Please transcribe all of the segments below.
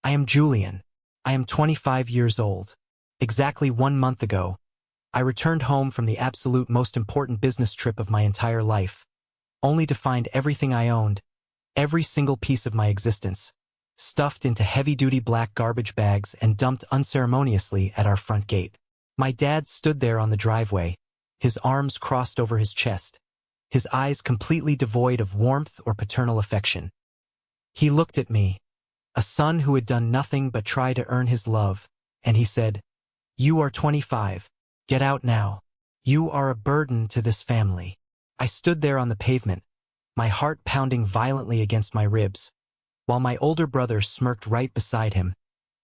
I am Julian. I am 25 years old. Exactly 1 month ago, I returned home from the absolute most important business trip of my entire life, only to find everything I owned, every single piece of my existence, stuffed into heavy-duty black garbage bags and dumped unceremoniously at our front gate. My dad stood there on the driveway, his arms crossed over his chest, his eyes completely devoid of warmth or paternal affection. He looked at me, a son who had done nothing but try to earn his love, and he said, "You are 25. Get out now. You are a burden to this family." I stood there on the pavement, my heart pounding violently against my ribs, while my older brother smirked right beside him,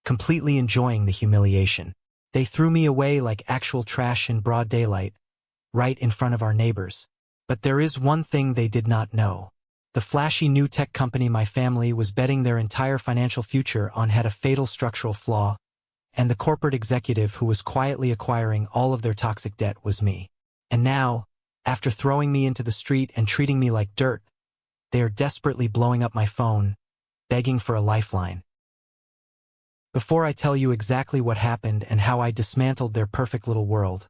completely enjoying the humiliation. They threw me away like actual trash in broad daylight, right in front of our neighbors. But there is one thing they did not know. The flashy new tech company my family was betting their entire financial future on had a fatal structural flaw, and the corporate executive who was quietly acquiring all of their toxic debt was me. And now, after throwing me into the street and treating me like dirt, they are desperately blowing up my phone, begging for a lifeline. Before I tell you exactly what happened and how I dismantled their perfect little world,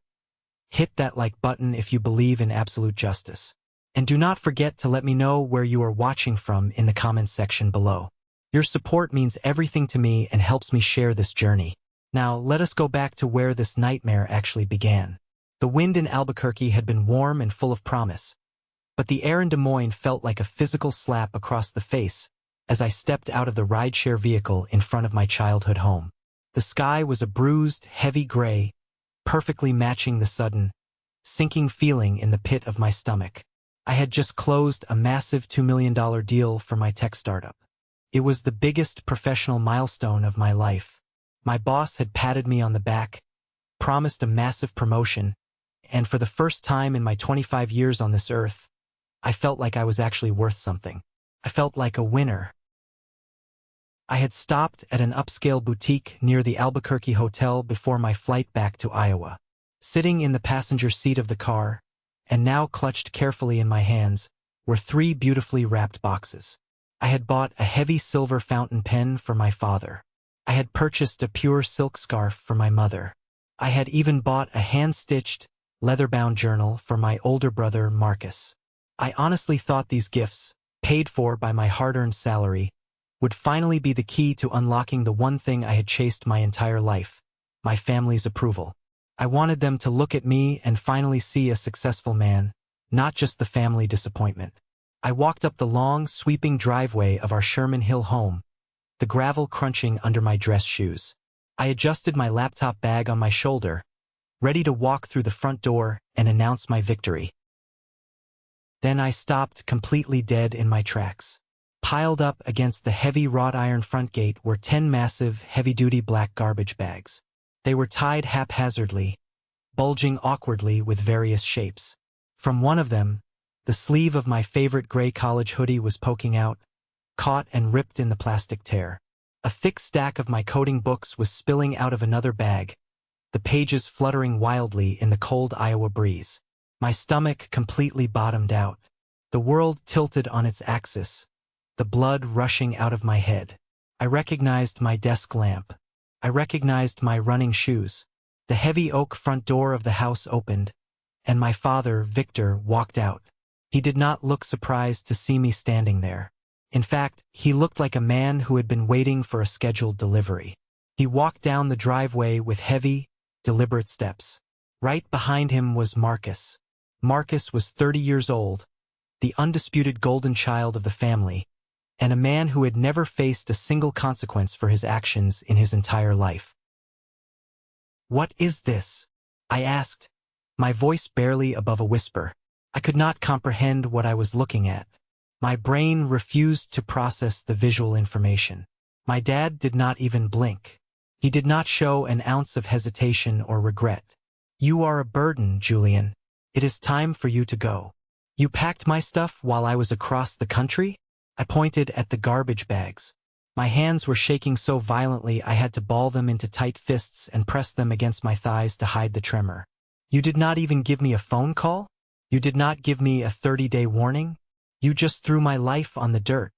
hit that like button if you believe in absolute justice. And do not forget to let me know where you are watching from in the comments section below. Your support means everything to me and helps me share this journey. Now, let us go back to where this nightmare actually began. The wind in Albuquerque had been warm and full of promise, but the air in Des Moines felt like a physical slap across the face as I stepped out of the rideshare vehicle in front of my childhood home. The sky was a bruised, heavy gray, perfectly matching the sudden, sinking feeling in the pit of my stomach. I had just closed a massive $2 million deal for my tech startup. It was the biggest professional milestone of my life. My boss had patted me on the back, promised a massive promotion, and for the first time in my 25 years on this earth, I felt like I was actually worth something. I felt like a winner. I had stopped at an upscale boutique near the Albuquerque hotel before my flight back to Iowa. Sitting in the passenger seat of the car, and now clutched carefully in my hands, were 3 beautifully wrapped boxes. I had bought a heavy silver fountain pen for my father. I had purchased a pure silk scarf for my mother. I had even bought a hand-stitched, leather-bound journal for my older brother, Marcus. I honestly thought these gifts, paid for by my hard-earned salary, would finally be the key to unlocking the one thing I had chased my entire life, my family's approval. I wanted them to look at me and finally see a successful man, not just the family disappointment. I walked up the long, sweeping driveway of our Sherman Hill home, the gravel crunching under my dress shoes. I adjusted my laptop bag on my shoulder, ready to walk through the front door and announce my victory. Then I stopped completely dead in my tracks. Piled up against the heavy wrought iron front gate were 10 massive, heavy-duty black garbage bags. They were tied haphazardly, bulging awkwardly with various shapes. From one of them, the sleeve of my favorite gray college hoodie was poking out, caught and ripped in the plastic tear. A thick stack of my coding books was spilling out of another bag, the pages fluttering wildly in the cold Iowa breeze. My stomach completely bottomed out. The world tilted on its axis, the blood rushing out of my head. I recognized my desk lamp. I recognized my running shoes. The heavy oak front door of the house opened, and my father, Victor, walked out. He did not look surprised to see me standing there. In fact, he looked like a man who had been waiting for a scheduled delivery. He walked down the driveway with heavy, deliberate steps. Right behind him was Marcus. Marcus was 30 years old, the undisputed golden child of the family, and a man who had never faced a single consequence for his actions in his entire life. "What is this?" I asked, my voice barely above a whisper. I could not comprehend what I was looking at. My brain refused to process the visual information. My dad did not even blink. He did not show an ounce of hesitation or regret. "You are a burden, Julian. It is time for you to go. You packed my stuff while I was across the country?" I pointed at the garbage bags. My hands were shaking so violently I had to ball them into tight fists and press them against my thighs to hide the tremor. "You did not even give me a phone call? You did not give me a 30-day warning? You just threw my life on the dirt.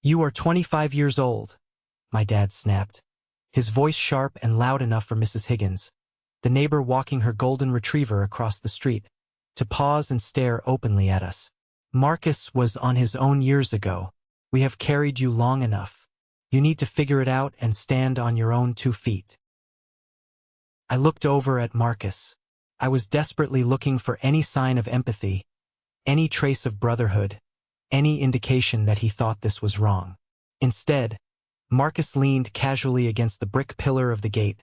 You are 25 years old. my dad snapped, his voice sharp and loud enough for Mrs. Higgins, the neighbor walking her golden retriever across the street, to pause and stare openly at us. Marcus was on his own years ago. We have carried you long enough. You need to figure it out and stand on your own 2 feet. I looked over at Marcus. I was desperately looking for any sign of empathy, any trace of brotherhood, any indication that he thought this was wrong. Instead, Marcus leaned casually against the brick pillar of the gate,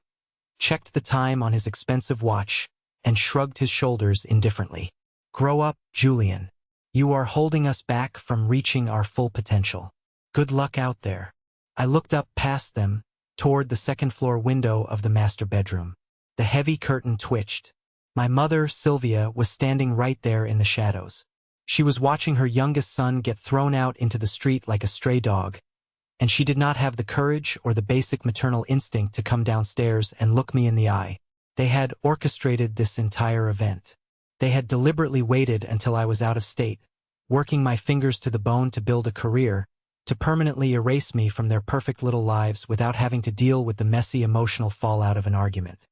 checked the time on his expensive watch, and shrugged his shoulders indifferently. Grow up, Julian. You are holding us back from reaching our full potential. Good luck out there. I looked up past them, toward the second-floor window of the master bedroom. The heavy curtain twitched. My mother, Sylvia, was standing right there in the shadows. She was watching her youngest son get thrown out into the street like a stray dog, and she did not have the courage or the basic maternal instinct to come downstairs and look me in the eye. They had orchestrated this entire event. They had deliberately waited until I was out of state, working my fingers to the bone to build a career, to permanently erase me from their perfect little lives without having to deal with the messy emotional fallout of an argument.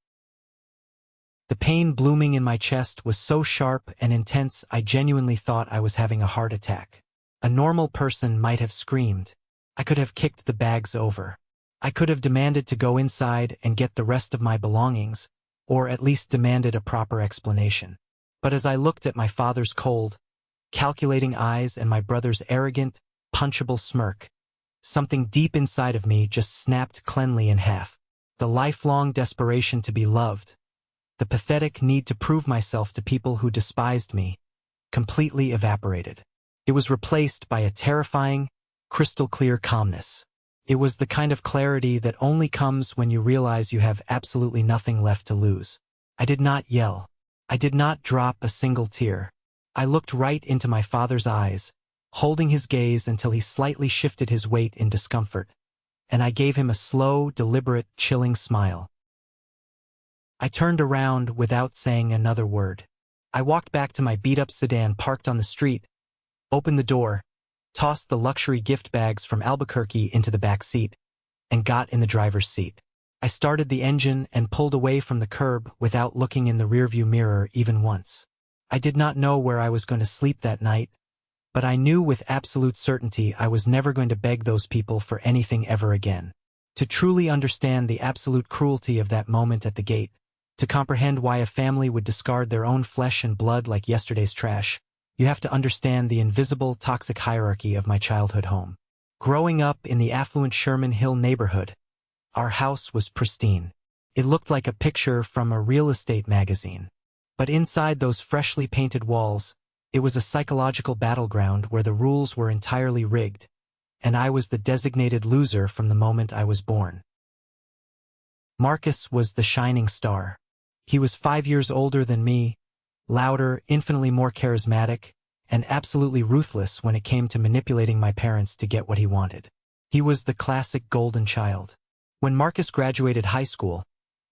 The pain blooming in my chest was so sharp and intense I genuinely thought I was having a heart attack. A normal person might have screamed. I could have kicked the bags over. I could have demanded to go inside and get the rest of my belongings, or at least demanded a proper explanation. But as I looked at my father's cold, calculating eyes and my brother's arrogant, punchable smirk, something deep inside of me just snapped cleanly in half. The lifelong desperation to be loved, the pathetic need to prove myself to people who despised me, completely evaporated. It was replaced by a terrifying, crystal-clear calmness. It was the kind of clarity that only comes when you realize you have absolutely nothing left to lose. I did not yell. I did not drop a single tear. I looked right into my father's eyes, holding his gaze until he slightly shifted his weight in discomfort, and I gave him a slow, deliberate, chilling smile. I turned around without saying another word. I walked back to my beat-up sedan parked on the street, opened the door, tossed the luxury gift bags from Albuquerque into the back seat, and got in the driver's seat. I started the engine and pulled away from the curb without looking in the rearview mirror even once. I did not know where I was going to sleep that night, but I knew with absolute certainty I was never going to beg those people for anything ever again. To truly understand the absolute cruelty of that moment at the gate, to comprehend why a family would discard their own flesh and blood like yesterday's trash, you have to understand the invisible, toxic hierarchy of my childhood home. Growing up in the affluent Sherman Hill neighborhood, our house was pristine. It looked like a picture from a real estate magazine. But inside those freshly painted walls, it was a psychological battleground where the rules were entirely rigged, and I was the designated loser from the moment I was born. Marcus was the shining star. He was 5 years older than me, louder, infinitely more charismatic, and absolutely ruthless when it came to manipulating my parents to get what he wanted. He was the classic golden child. When Marcus graduated high school,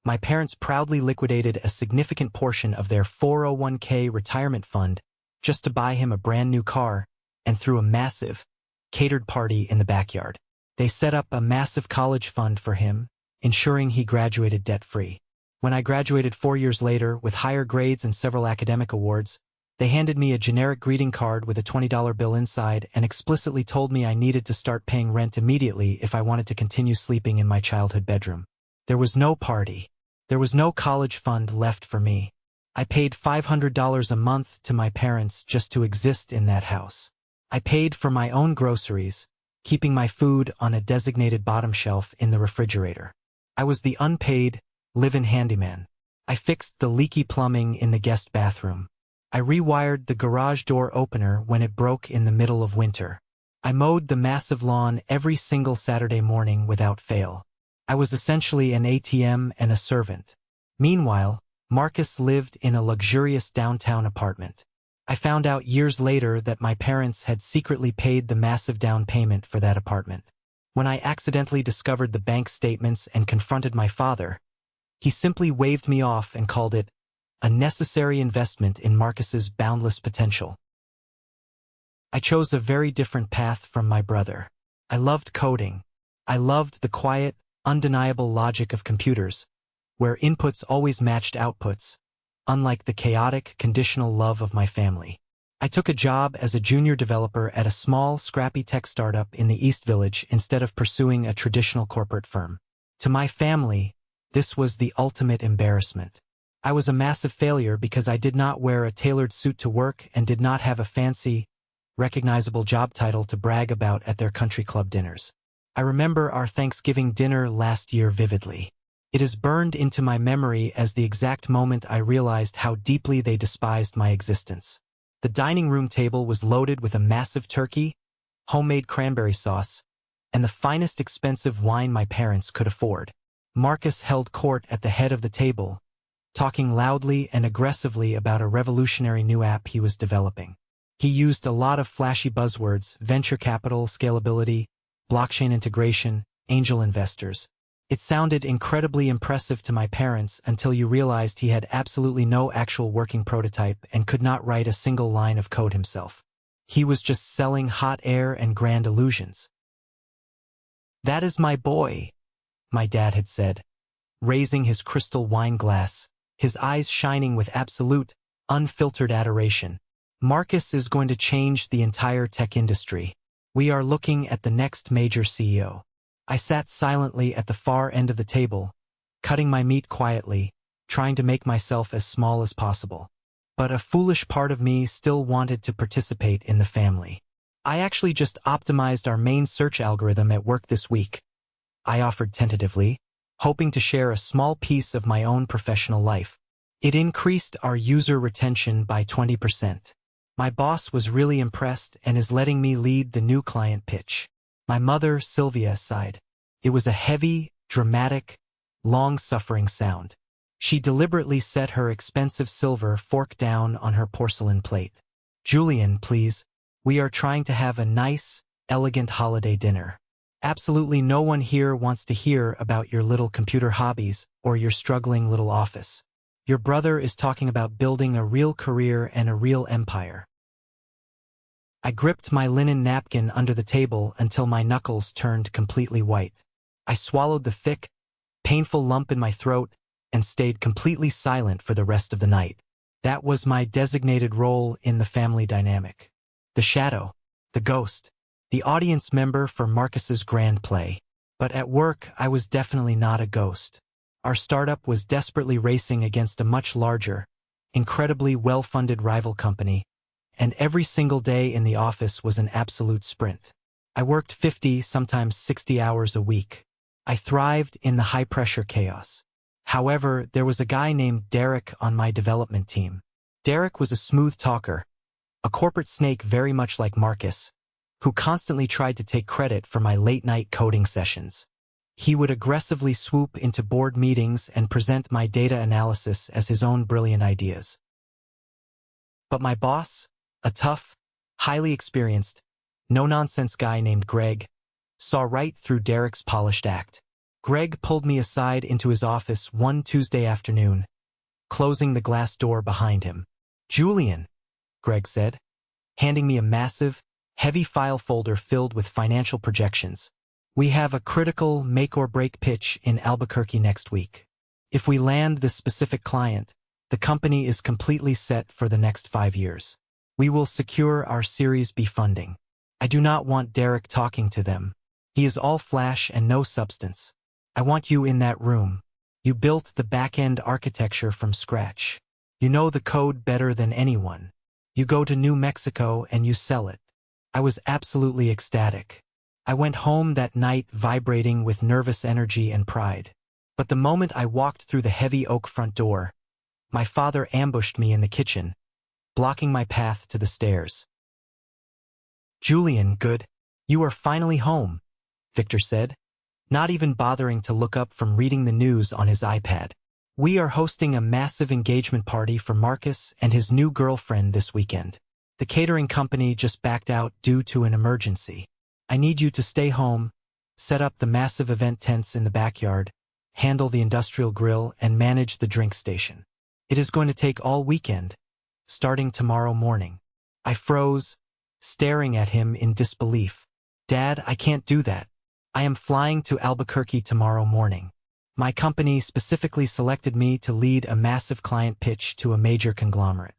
my parents proudly liquidated a significant portion of their 401k retirement fund just to buy him a brand new car and threw a massive, catered party in the backyard. They set up a massive college fund for him, ensuring he graduated debt-free. When I graduated 4 years later with higher grades and several academic awards, they handed me a generic greeting card with a $20 bill inside and explicitly told me I needed to start paying rent immediately if I wanted to continue sleeping in my childhood bedroom. There was no party. There was no college fund left for me. I paid $500 a month to my parents just to exist in that house. I paid for my own groceries, keeping my food on a designated bottom shelf in the refrigerator. I was the unpaid, live-in handyman. I fixed the leaky plumbing in the guest bathroom. I rewired the garage door opener when it broke in the middle of winter. I mowed the massive lawn every single Saturday morning without fail. I was essentially an ATM and a servant. Meanwhile, Marcus lived in a luxurious downtown apartment. I found out years later that my parents had secretly paid the massive down payment for that apartment. When I accidentally discovered the bank statements and confronted my father, he simply waved me off and called it a necessary investment in Marcus's boundless potential. I chose a very different path from my brother. I loved coding, I loved the quiet, undeniable logic of computers, where inputs always matched outputs, unlike the chaotic, conditional love of my family. I took a job as a junior developer at a small, scrappy tech startup in the East Village instead of pursuing a traditional corporate firm. To my family, this was the ultimate embarrassment. I was a massive failure because I did not wear a tailored suit to work and did not have a fancy, recognizable job title to brag about at their country club dinners. I remember our Thanksgiving dinner last year vividly. It is burned into my memory as the exact moment I realized how deeply they despised my existence. The dining room table was loaded with a massive turkey, homemade cranberry sauce, and the finest expensive wine my parents could afford. Marcus held court at the head of the table, talking loudly and aggressively about a revolutionary new app he was developing. He used a lot of flashy buzzwords: venture capital, scalability, blockchain integration, angel investors. It sounded incredibly impressive to my parents until you realized he had absolutely no actual working prototype and could not write a single line of code himself. He was just selling hot air and grand illusions. "That is my boy," my dad had said, raising his crystal wine glass, his eyes shining with absolute, unfiltered adoration. "Marcus is going to change the entire tech industry. We are looking at the next major CEO." I sat silently at the far end of the table, cutting my meat quietly, trying to make myself as small as possible. But a foolish part of me still wanted to participate in the family. "I actually just optimized our main search algorithm at work this week," I offered tentatively, hoping to share a small piece of my own professional life. "It increased our user retention by 20%. My boss was really impressed and is letting me lead the new client pitch." My mother, Sylvia, sighed. It was a heavy, dramatic, long-suffering sound. She deliberately set her expensive silver fork down on her porcelain plate. "Julian, please. We are trying to have a nice, elegant holiday dinner. Absolutely no one here wants to hear about your little computer hobbies or your struggling little office. Your brother is talking about building a real career and a real empire." I gripped my linen napkin under the table until my knuckles turned completely white. I swallowed the thick, painful lump in my throat and stayed completely silent for the rest of the night. That was my designated role in the family dynamic. The shadow, the ghost, the audience member for Marcus's grand play. But at work, I was definitely not a ghost. Our startup was desperately racing against a much larger, incredibly well-funded rival company, and every single day in the office was an absolute sprint. I worked 50, sometimes 60 hours a week. I thrived in the high-pressure chaos. However, there was a guy named Derek on my development team. Derek was a smooth talker, a corporate snake very much like Marcus, who constantly tried to take credit for my late-night coding sessions. He would aggressively swoop into board meetings and present my data analysis as his own brilliant ideas. But my boss, a tough, highly experienced, no-nonsense guy named Greg, saw right through Derek's polished act. Greg pulled me aside into his office one Tuesday afternoon, closing the glass door behind him. "Julian," Greg said, handing me a massive, heavy file folder filled with financial projections. "We have a critical make-or-break pitch in Albuquerque next week. If we land this specific client, the company is completely set for the next 5 years. We will secure our Series B funding. I do not want Derek talking to them. He is all flash and no substance. I want you in that room. You built the back-end architecture from scratch. You know the code better than anyone. You go to New Mexico and you sell it." I was absolutely ecstatic. I went home that night vibrating with nervous energy and pride. But the moment I walked through the heavy oak front door, my father ambushed me in the kitchen, blocking my path to the stairs. "Julian, good. You are finally home," Victor said, not even bothering to look up from reading the news on his iPad. "We are hosting a massive engagement party for Marcus and his new girlfriend this weekend. The catering company just backed out due to an emergency. I need you to stay home, set up the massive event tents in the backyard, handle the industrial grill, and manage the drink station. It is going to take all weekend, starting tomorrow morning." I froze, staring at him in disbelief. "Dad, I can't do that. I am flying to Albuquerque tomorrow morning. My company specifically selected me to lead a massive client pitch to a major conglomerate.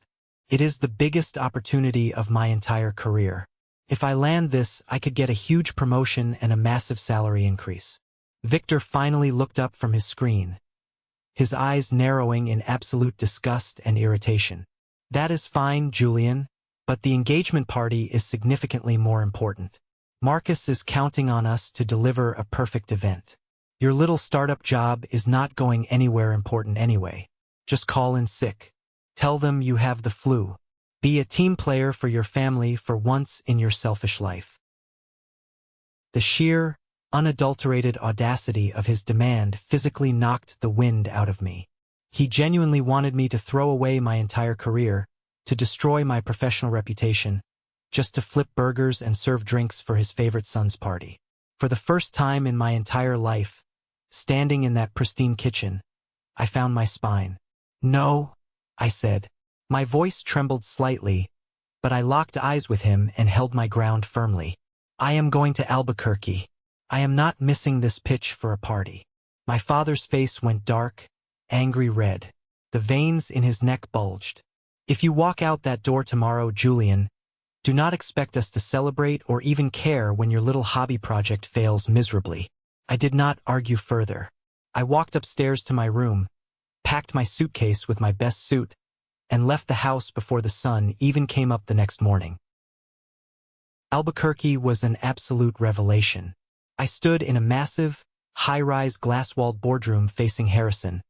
It is the biggest opportunity of my entire career. If I land this, I could get a huge promotion and a massive salary increase. Victor finally looked up from his screen, his eyes narrowing in absolute disgust and irritation. That is fine, Julian, but the engagement party is significantly more important. Marcus is counting on us to deliver a perfect event. Your little startup job is not going anywhere important anyway. Just call in sick. Tell them you have the flu. Be a team player for your family for once in your selfish life. The sheer, unadulterated audacity of his demand physically knocked the wind out of me. He genuinely wanted me to throw away my entire career, to destroy my professional reputation, just to flip burgers and serve drinks for his favorite son's party. For the first time in my entire life, standing in that pristine kitchen, I found my spine. No, I said. My voice trembled slightly, but I locked eyes with him and held my ground firmly. I am going to Albuquerque. I am not missing this pitch for a party. My father's face went dark, angry red. The veins in his neck bulged. If you walk out that door tomorrow, Julian, do not expect us to celebrate or even care when your little hobby project fails miserably. I did not argue further. I walked upstairs to my room, packed my suitcase with my best suit, and left the house before the sun even came up the next morning. Albuquerque was an absolute revelation. I stood in a massive, high-rise glass-walled boardroom facing Harrison,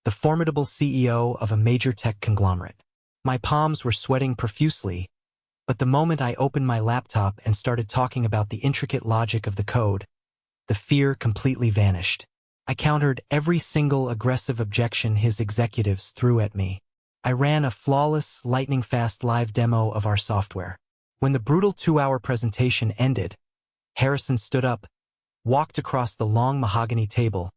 the formidable CEO of a major tech conglomerate. My palms were sweating profusely, but the moment I opened my laptop and started talking about the intricate logic of the code, the fear completely vanished. I countered every single aggressive objection his executives threw at me. I ran a flawless, lightning-fast live demo of our software. When the brutal 2-hour presentation ended, Harrison stood up, walked across the long mahogany table,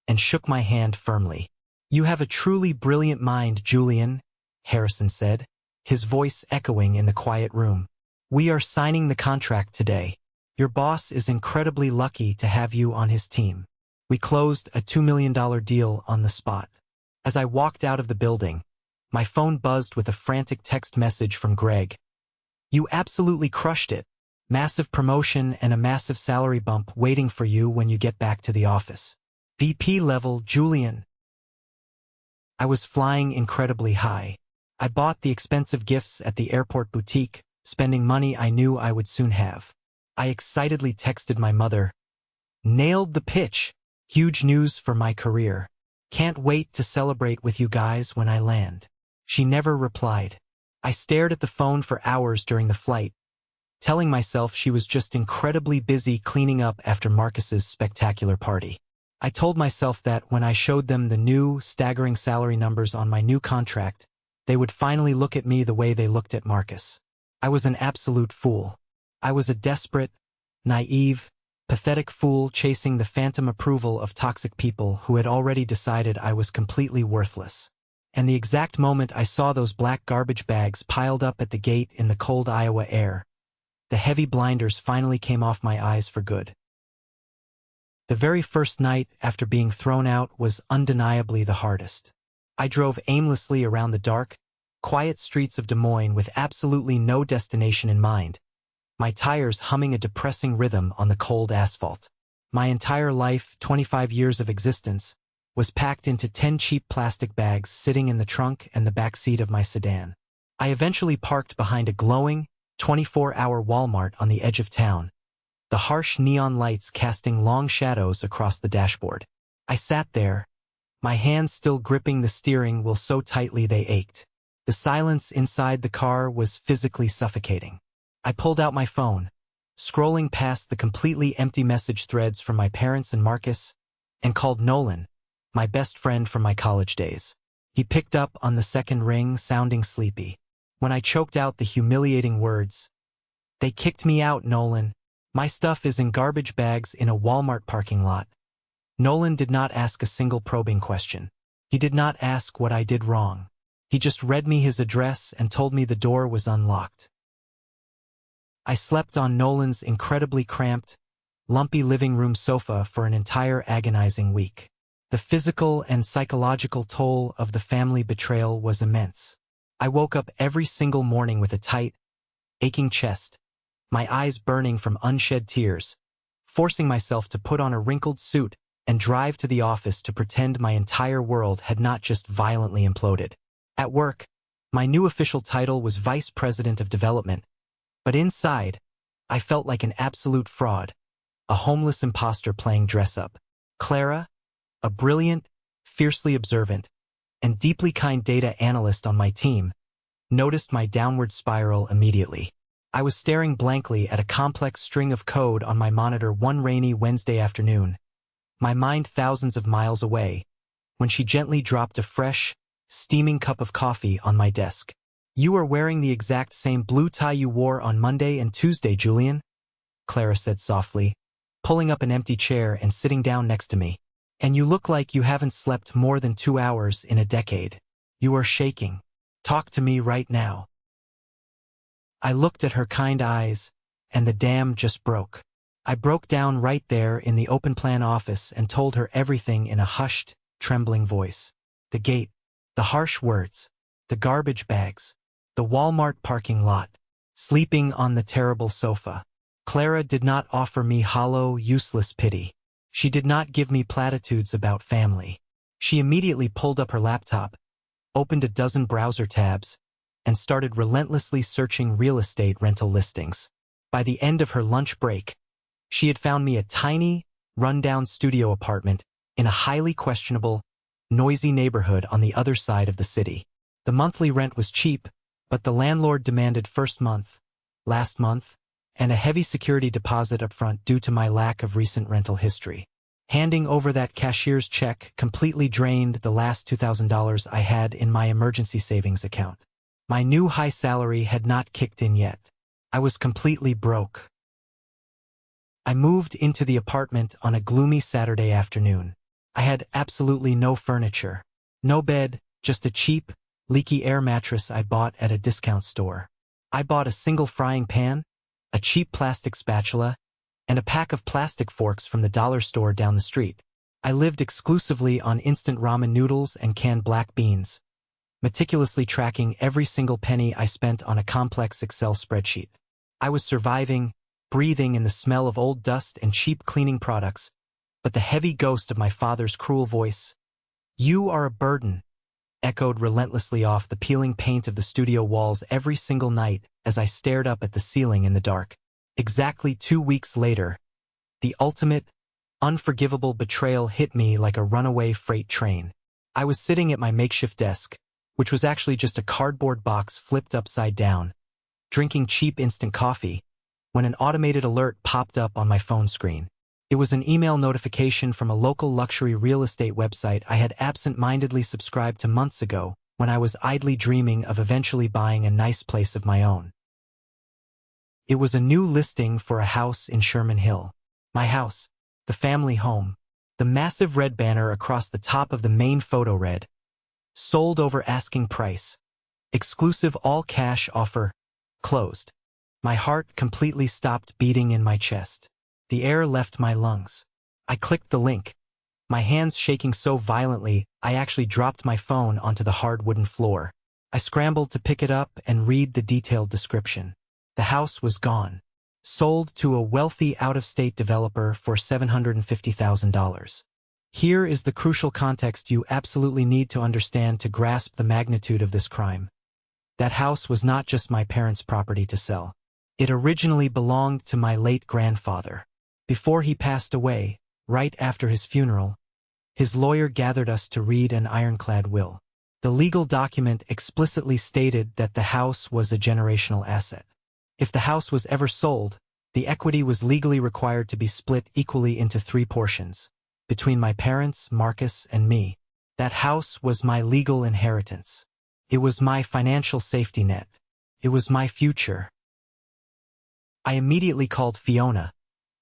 and shook my hand firmly. "You have a truly brilliant mind, Julian," Harrison said, his voice echoing in the quiet room. "We are signing the contract today. Your boss is incredibly lucky to have you on his team." We closed a $2 million deal on the spot. As I walked out of the building, my phone buzzed with a frantic text message from Greg. "You absolutely crushed it. Massive promotion and a massive salary bump waiting for you when you get back to the office. VP level, Julian." I was flying incredibly high. I bought the expensive gifts at the airport boutique, spending money I knew I would soon have. I excitedly texted my mother. "Nailed the pitch. Huge news for my career. Can't wait to celebrate with you guys when I land." She never replied. I stared at the phone for hours during the flight, telling myself she was just incredibly busy cleaning up after Marcus's spectacular party. I told myself that when I showed them the new, staggering salary numbers on my new contract, they would finally look at me the way they looked at Marcus. I was an absolute fool. I was a desperate, naive, pathetic fool chasing the phantom approval of toxic people who had already decided I was completely worthless. And the exact moment I saw those black garbage bags piled up at the gate in the cold Iowa air, the heavy blinders finally came off my eyes for good. The very first night after being thrown out was undeniably the hardest. I drove aimlessly around the dark, quiet streets of Des Moines with absolutely no destination in mind, my tires humming a depressing rhythm on the cold asphalt. My entire life, 25 years of existence, was packed into 10 cheap plastic bags sitting in the trunk and the back seat of my sedan. I eventually parked behind a glowing, 24-hour Walmart on the edge of town, the harsh neon lights casting long shadows across the dashboard. I sat there, my hands still gripping the steering wheel so tightly they ached. The silence inside the car was physically suffocating. I pulled out my phone, scrolling past the completely empty message threads from my parents and Marcus, and called Nolan, my best friend from my college days. He picked up on the second ring, sounding sleepy. When I choked out the humiliating words, "They kicked me out, Nolan. My stuff is in garbage bags in a Walmart parking lot." Nolan did not ask a single probing question. He did not ask what I did wrong. He just read me his address and told me the door was unlocked. I slept on Nolan's incredibly cramped, lumpy living room sofa for an entire agonizing week. The physical and psychological toll of the family betrayal was immense. I woke up every single morning with a tight, aching chest, my eyes burning from unshed tears, forcing myself to put on a wrinkled suit and drive to the office to pretend my entire world had not just violently imploded. At work, my new official title was Vice President of Development, but inside, I felt like an absolute fraud, a homeless imposter playing dress-up. Clara, a brilliant, fiercely observant, and deeply kind data analyst on my team, noticed my downward spiral immediately. I was staring blankly at a complex string of code on my monitor one rainy Wednesday afternoon, my mind thousands of miles away, when she gently dropped a fresh, steaming cup of coffee on my desk. "You are wearing the exact same blue tie you wore on Monday and Tuesday, Julian," Clara said softly, pulling up an empty chair and sitting down next to me. "And you look like you haven't slept more than 2 hours in a decade. You are shaking. Talk to me right now." I looked at her kind eyes, and the dam just broke. I broke down right there in the open plan office and told her everything in a hushed, trembling voice. The gate, the harsh words, the garbage bags, the Walmart parking lot, sleeping on the terrible sofa. Clara did not offer me hollow, useless pity. She did not give me platitudes about family. She immediately pulled up her laptop, opened a dozen browser tabs, and started relentlessly searching real estate rental listings. By the end of her lunch break, she had found me a tiny, run-down studio apartment in a highly questionable, noisy neighborhood on the other side of the city. The monthly rent was cheap, but the landlord demanded first month, last month, and a heavy security deposit up front due to my lack of recent rental history. Handing over that cashier's check completely drained the last $2,000 I had in my emergency savings account. My new high salary had not kicked in yet. I was completely broke. I moved into the apartment on a gloomy Saturday afternoon. I had absolutely no furniture. No bed, just a cheap, leaky air mattress I bought at a discount store. I bought a single frying pan, a cheap plastic spatula, and a pack of plastic forks from the dollar store down the street. I lived exclusively on instant ramen noodles and canned black beans, meticulously tracking every single penny I spent on a complex Excel spreadsheet. I was surviving, breathing in the smell of old dust and cheap cleaning products, but the heavy ghost of my father's cruel voice, "You are a burden," echoed relentlessly off the peeling paint of the studio walls every single night as I stared up at the ceiling in the dark. Exactly 2 weeks later, the ultimate, unforgivable betrayal hit me like a runaway freight train. I was sitting at my makeshift desk, which was actually just a cardboard box flipped upside down, drinking cheap instant coffee, when an automated alert popped up on my phone screen. It was an email notification from a local luxury real estate website I had absent-mindedly subscribed to months ago when I was idly dreaming of eventually buying a nice place of my own. It was a new listing for a house in Sherman Hill. My house, the family home. The massive red banner across the top of the main photo read, "Sold over asking price. Exclusive all-cash offer. Closed." My heart completely stopped beating in my chest. The air left my lungs. I clicked the link, my hands shaking so violently I actually dropped my phone onto the hard wooden floor. I scrambled to pick it up and read the detailed description. The house was gone. Sold to a wealthy out-of-state developer for $750,000. Here is the crucial context you absolutely need to understand to grasp the magnitude of this crime. That house was not just my parents' property to sell. It originally belonged to my late grandfather. Before he passed away, right after his funeral, his lawyer gathered us to read an ironclad will. The legal document explicitly stated that the house was a generational asset. If the house was ever sold, the equity was legally required to be split equally into 3 portions, between my parents, Marcus, and me. That house was my legal inheritance. It was my financial safety net. It was my future. I immediately called Fiona,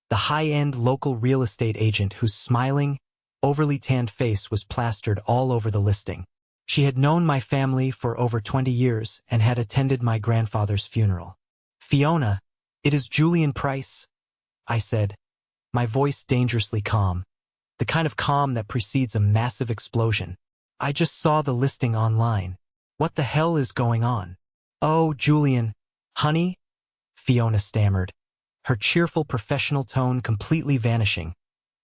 the high-end local real estate agent whose smiling, overly tanned face was plastered all over the listing. She had known my family for over 20 years and had attended my grandfather's funeral. "Fiona, it is Julian Price," I said, my voice dangerously calm, the kind of calm that precedes a massive explosion. I just saw the listing online. What the hell is going on? Oh, Julian, honey? Fiona stammered, her cheerful professional tone completely vanishing,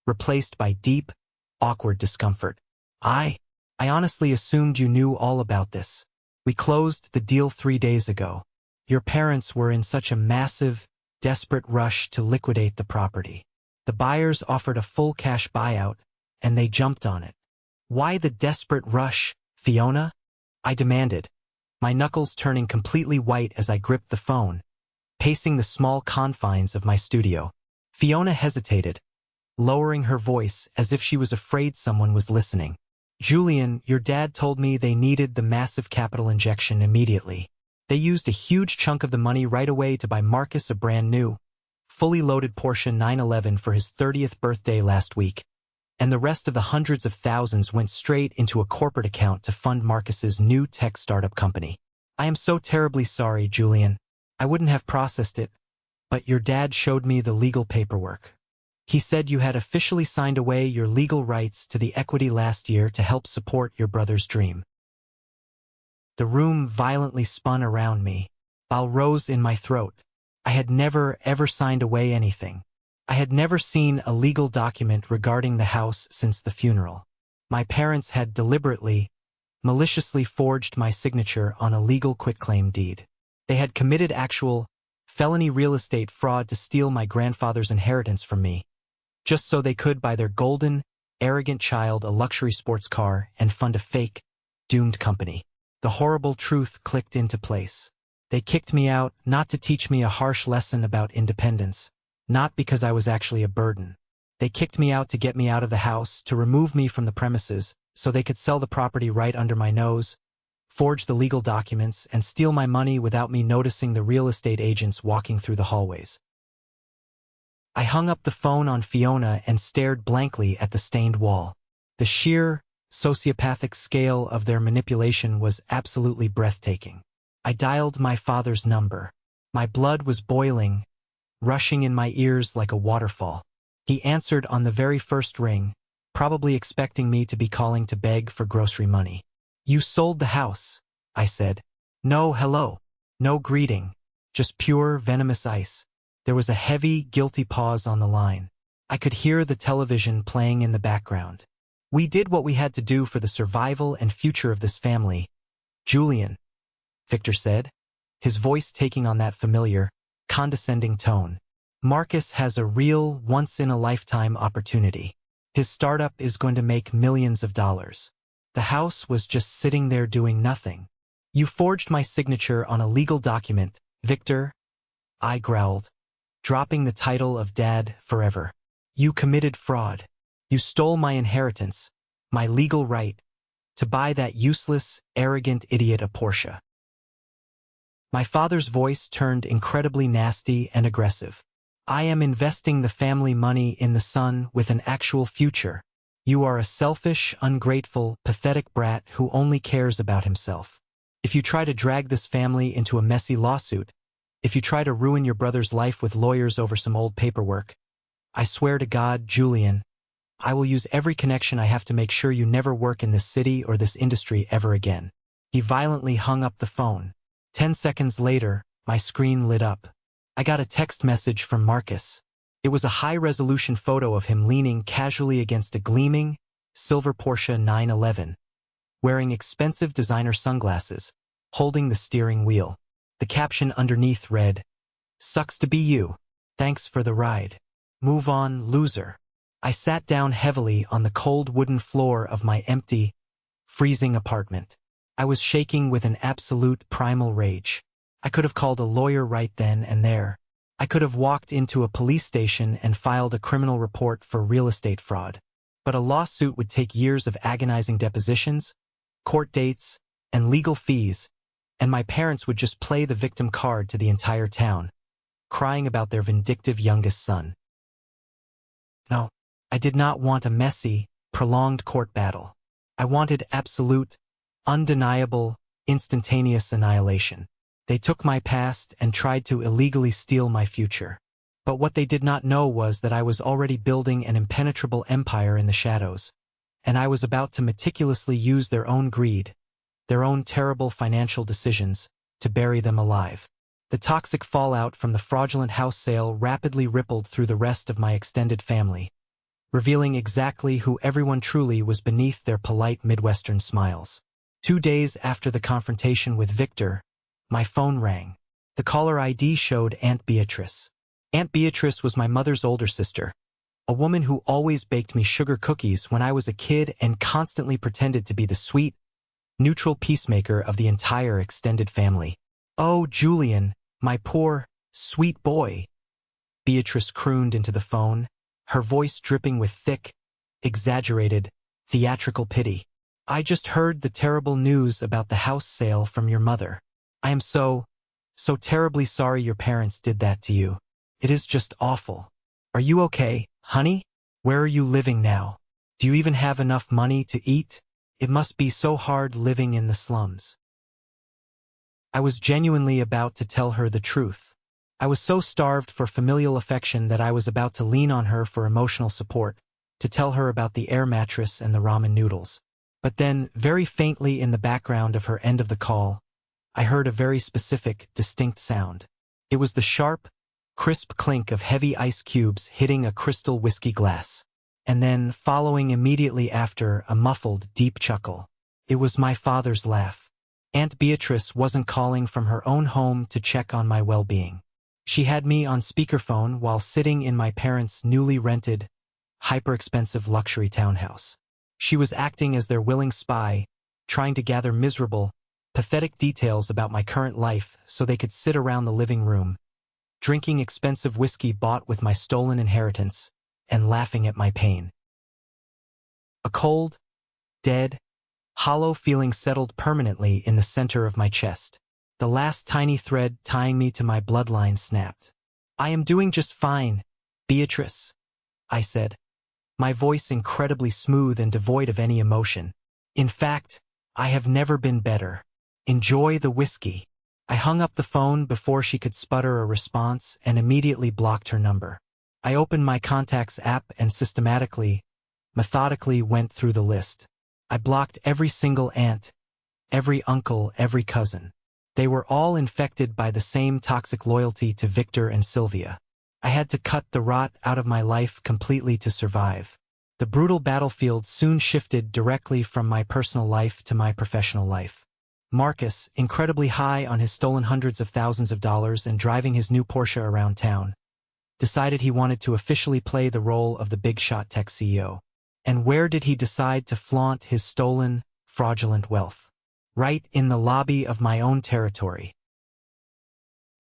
replaced by deep, awkward discomfort. I honestly assumed you knew all about this. We closed the deal 3 days ago. Your parents were in such a massive, desperate rush to liquidate the property. The buyers offered a full cash buyout, and they jumped on it. Why the desperate rush, Fiona? I demanded, my knuckles turning completely white as I gripped the phone, pacing the small confines of my studio. Fiona hesitated, lowering her voice as if she was afraid someone was listening. Julian, your dad told me they needed the massive capital injection immediately. They used a huge chunk of the money right away to buy Marcus a brand new, fully loaded Porsche 911 for his 30th birthday last week, and the rest of the hundreds of thousands went straight into a corporate account to fund Marcus's new tech startup company. I am so terribly sorry, Julian. I wouldn't have processed it, but your dad showed me the legal paperwork. He said you had officially signed away your legal rights to the equity last year to help support your brother's dream. The room violently spun around me, while rose in my throat. I had never, ever signed away anything. I had never seen a legal document regarding the house since the funeral. My parents had deliberately, maliciously forged my signature on a legal quitclaim deed. They had committed actual, felony real estate fraud to steal my grandfather's inheritance from me, just so they could buy their golden, arrogant child a luxury sports car and fund a fake, doomed company. The horrible truth clicked into place. They kicked me out not to teach me a harsh lesson about independence, not because I was actually a burden. They kicked me out to get me out of the house, to remove me from the premises, so they could sell the property right under my nose, forge the legal documents, and steal my money without me noticing the real estate agents walking through the hallways. I hung up the phone on Fiona and stared blankly at the stained wall. The sheer, sociopathic scale of their manipulation was absolutely breathtaking. I dialed my father's number. My blood was boiling, rushing in my ears like a waterfall. He answered on the very first ring, probably expecting me to be calling to beg for grocery money. You sold the house, I said. No hello, no greeting, just pure venomous ice. There was a heavy, guilty pause on the line. I could hear the television playing in the background. We did what we had to do for the survival and future of this family. Julian, Victor said, his voice taking on that familiar, condescending tone. Marcus has a real, once-in-a-lifetime opportunity. His startup is going to make millions of dollars. The house was just sitting there doing nothing. You forged my signature on a legal document, Victor, I growled, dropping the title of Dad forever. You committed fraud. You stole my inheritance, my legal right, to buy that useless, arrogant idiot a Porsche. My father's voice turned incredibly nasty and aggressive. I am investing the family money in the son with an actual future. You are a selfish, ungrateful, pathetic brat who only cares about himself. If you try to drag this family into a messy lawsuit, if you try to ruin your brother's life with lawyers over some old paperwork, I swear to God, Julian, I will use every connection I have to make sure you never work in this city or this industry ever again. He violently hung up the phone. 10 seconds later, my screen lit up. I got a text message from Marcus. It was a high-resolution photo of him leaning casually against a gleaming, silver Porsche 911, wearing expensive designer sunglasses, holding the steering wheel. The caption underneath read, "Sucks to be you. Thanks for the ride. Move on, loser." I sat down heavily on the cold wooden floor of my empty, freezing apartment. I was shaking with an absolute primal rage. I could have called a lawyer right then and there. I could have walked into a police station and filed a criminal report for real estate fraud. But a lawsuit would take years of agonizing depositions, court dates, and legal fees, and my parents would just play the victim card to the entire town, crying about their vindictive youngest son. No, I did not want a messy, prolonged court battle. I wanted absolute, undeniable, instantaneous annihilation. They took my past and tried to illegally steal my future. But what they did not know was that I was already building an impenetrable empire in the shadows, and I was about to meticulously use their own greed, their own terrible financial decisions, to bury them alive. The toxic fallout from the fraudulent house sale rapidly rippled through the rest of my extended family, revealing exactly who everyone truly was beneath their polite Midwestern smiles. 2 days after the confrontation with Victor, my phone rang. The caller ID showed Aunt Beatrice. Aunt Beatrice was my mother's older sister, a woman who always baked me sugar cookies when I was a kid and constantly pretended to be the sweet, neutral peacemaker of the entire extended family. "Oh, Julian, my poor, sweet boy," Beatrice crooned into the phone, her voice dripping with thick, exaggerated, theatrical pity. "I just heard the terrible news about the house sale from your mother. I am so terribly sorry your parents did that to you. It is just awful. Are you okay, honey? Where are you living now? Do you even have enough money to eat? It must be so hard living in the slums." I was genuinely about to tell her the truth. I was so starved for familial affection that I was about to lean on her for emotional support, to tell her about the air mattress and the ramen noodles. But then, very faintly in the background of her end of the call, I heard a very specific, distinct sound. It was the sharp, crisp clink of heavy ice cubes hitting a crystal whiskey glass. And then, following immediately after, a muffled, deep chuckle. It was my father's laugh. Aunt Beatrice wasn't calling from her own home to check on my well-being. She had me on speakerphone while sitting in my parents' newly rented, hyper-expensive luxury townhouse. She was acting as their willing spy, trying to gather miserable, pathetic details about my current life so they could sit around the living room, drinking expensive whiskey bought with my stolen inheritance, and laughing at my pain. A cold, dead, hollow feeling settled permanently in the center of my chest. The last tiny thread tying me to my bloodline snapped. "I am doing just fine, Beatrice," I said, my voice incredibly smooth and devoid of any emotion. "In fact, I have never been better. Enjoy the whiskey." I hung up the phone before she could sputter a response and immediately blocked her number. I opened my contacts app and systematically, methodically went through the list. I blocked every single aunt, every uncle, every cousin. They were all infected by the same toxic loyalty to Victor and Sylvia. I had to cut the rot out of my life completely to survive. The brutal battlefield soon shifted directly from my personal life to my professional life. Marcus, incredibly high on his stolen hundreds of thousands of dollars and driving his new Porsche around town, decided he wanted to officially play the role of the big shot tech CEO. And where did he decide to flaunt his stolen, fraudulent wealth? Right in the lobby of my own territory.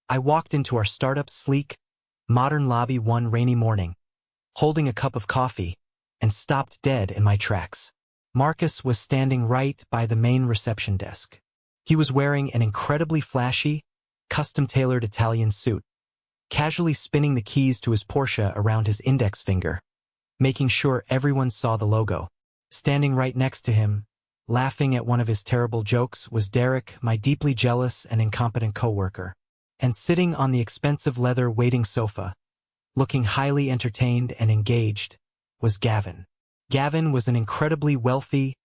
I walked into our startup's sleek, modern lobby one rainy morning, holding a cup of coffee, and stopped dead in my tracks. Marcus was standing right by the main reception desk. He was wearing an incredibly flashy, custom-tailored Italian suit, casually spinning the keys to his Porsche around his index finger, making sure everyone saw the logo. Standing right next to him, laughing at one of his terrible jokes, was Derek, my deeply jealous and incompetent coworker. And sitting on the expensive leather waiting sofa, looking highly entertained and engaged, was Gavin. Gavin was an incredibly wealthy,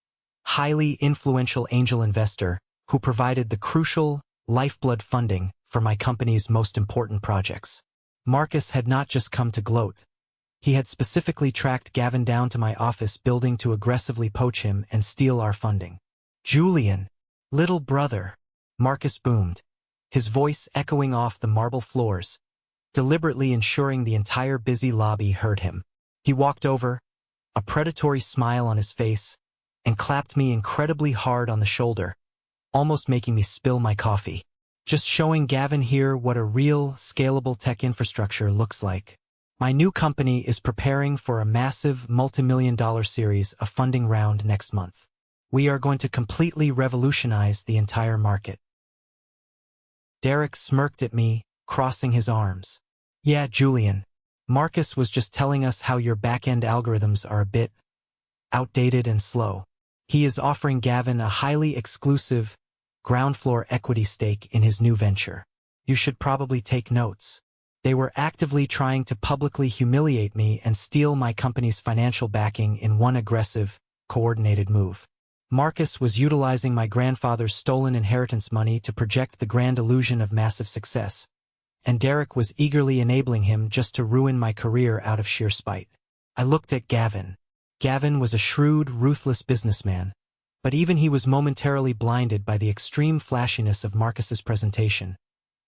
highly influential angel investor who provided the crucial, lifeblood funding for my company's most important projects. Marcus had not just come to gloat. He had specifically tracked Gavin down to my office building to aggressively poach him and steal our funding. "Julian, little brother," Marcus boomed, his voice echoing off the marble floors, deliberately ensuring the entire busy lobby heard him. He walked over, a predatory smile on his face, and clapped me incredibly hard on the shoulder, almost making me spill my coffee. "Just showing Gavin here what a real, scalable tech infrastructure looks like. My new company is preparing for a massive multi-million-dollar series of funding round next month. We are going to completely revolutionize the entire market." Derek smirked at me, crossing his arms. "Yeah, Julian, Marcus was just telling us how your back-end algorithms are a bit outdated and slow. He is offering Gavin a highly exclusive, ground-floor equity stake in his new venture. You should probably take notes. They were actively trying to publicly humiliate me and steal my company's financial backing in one aggressive, coordinated move. Marcus was utilizing my grandfather's stolen inheritance money to project the grand illusion of massive success, and Derek was eagerly enabling him just to ruin my career out of sheer spite. I looked at Gavin. Gavin was a shrewd, ruthless businessman, but even he was momentarily blinded by the extreme flashiness of Marcus's presentation,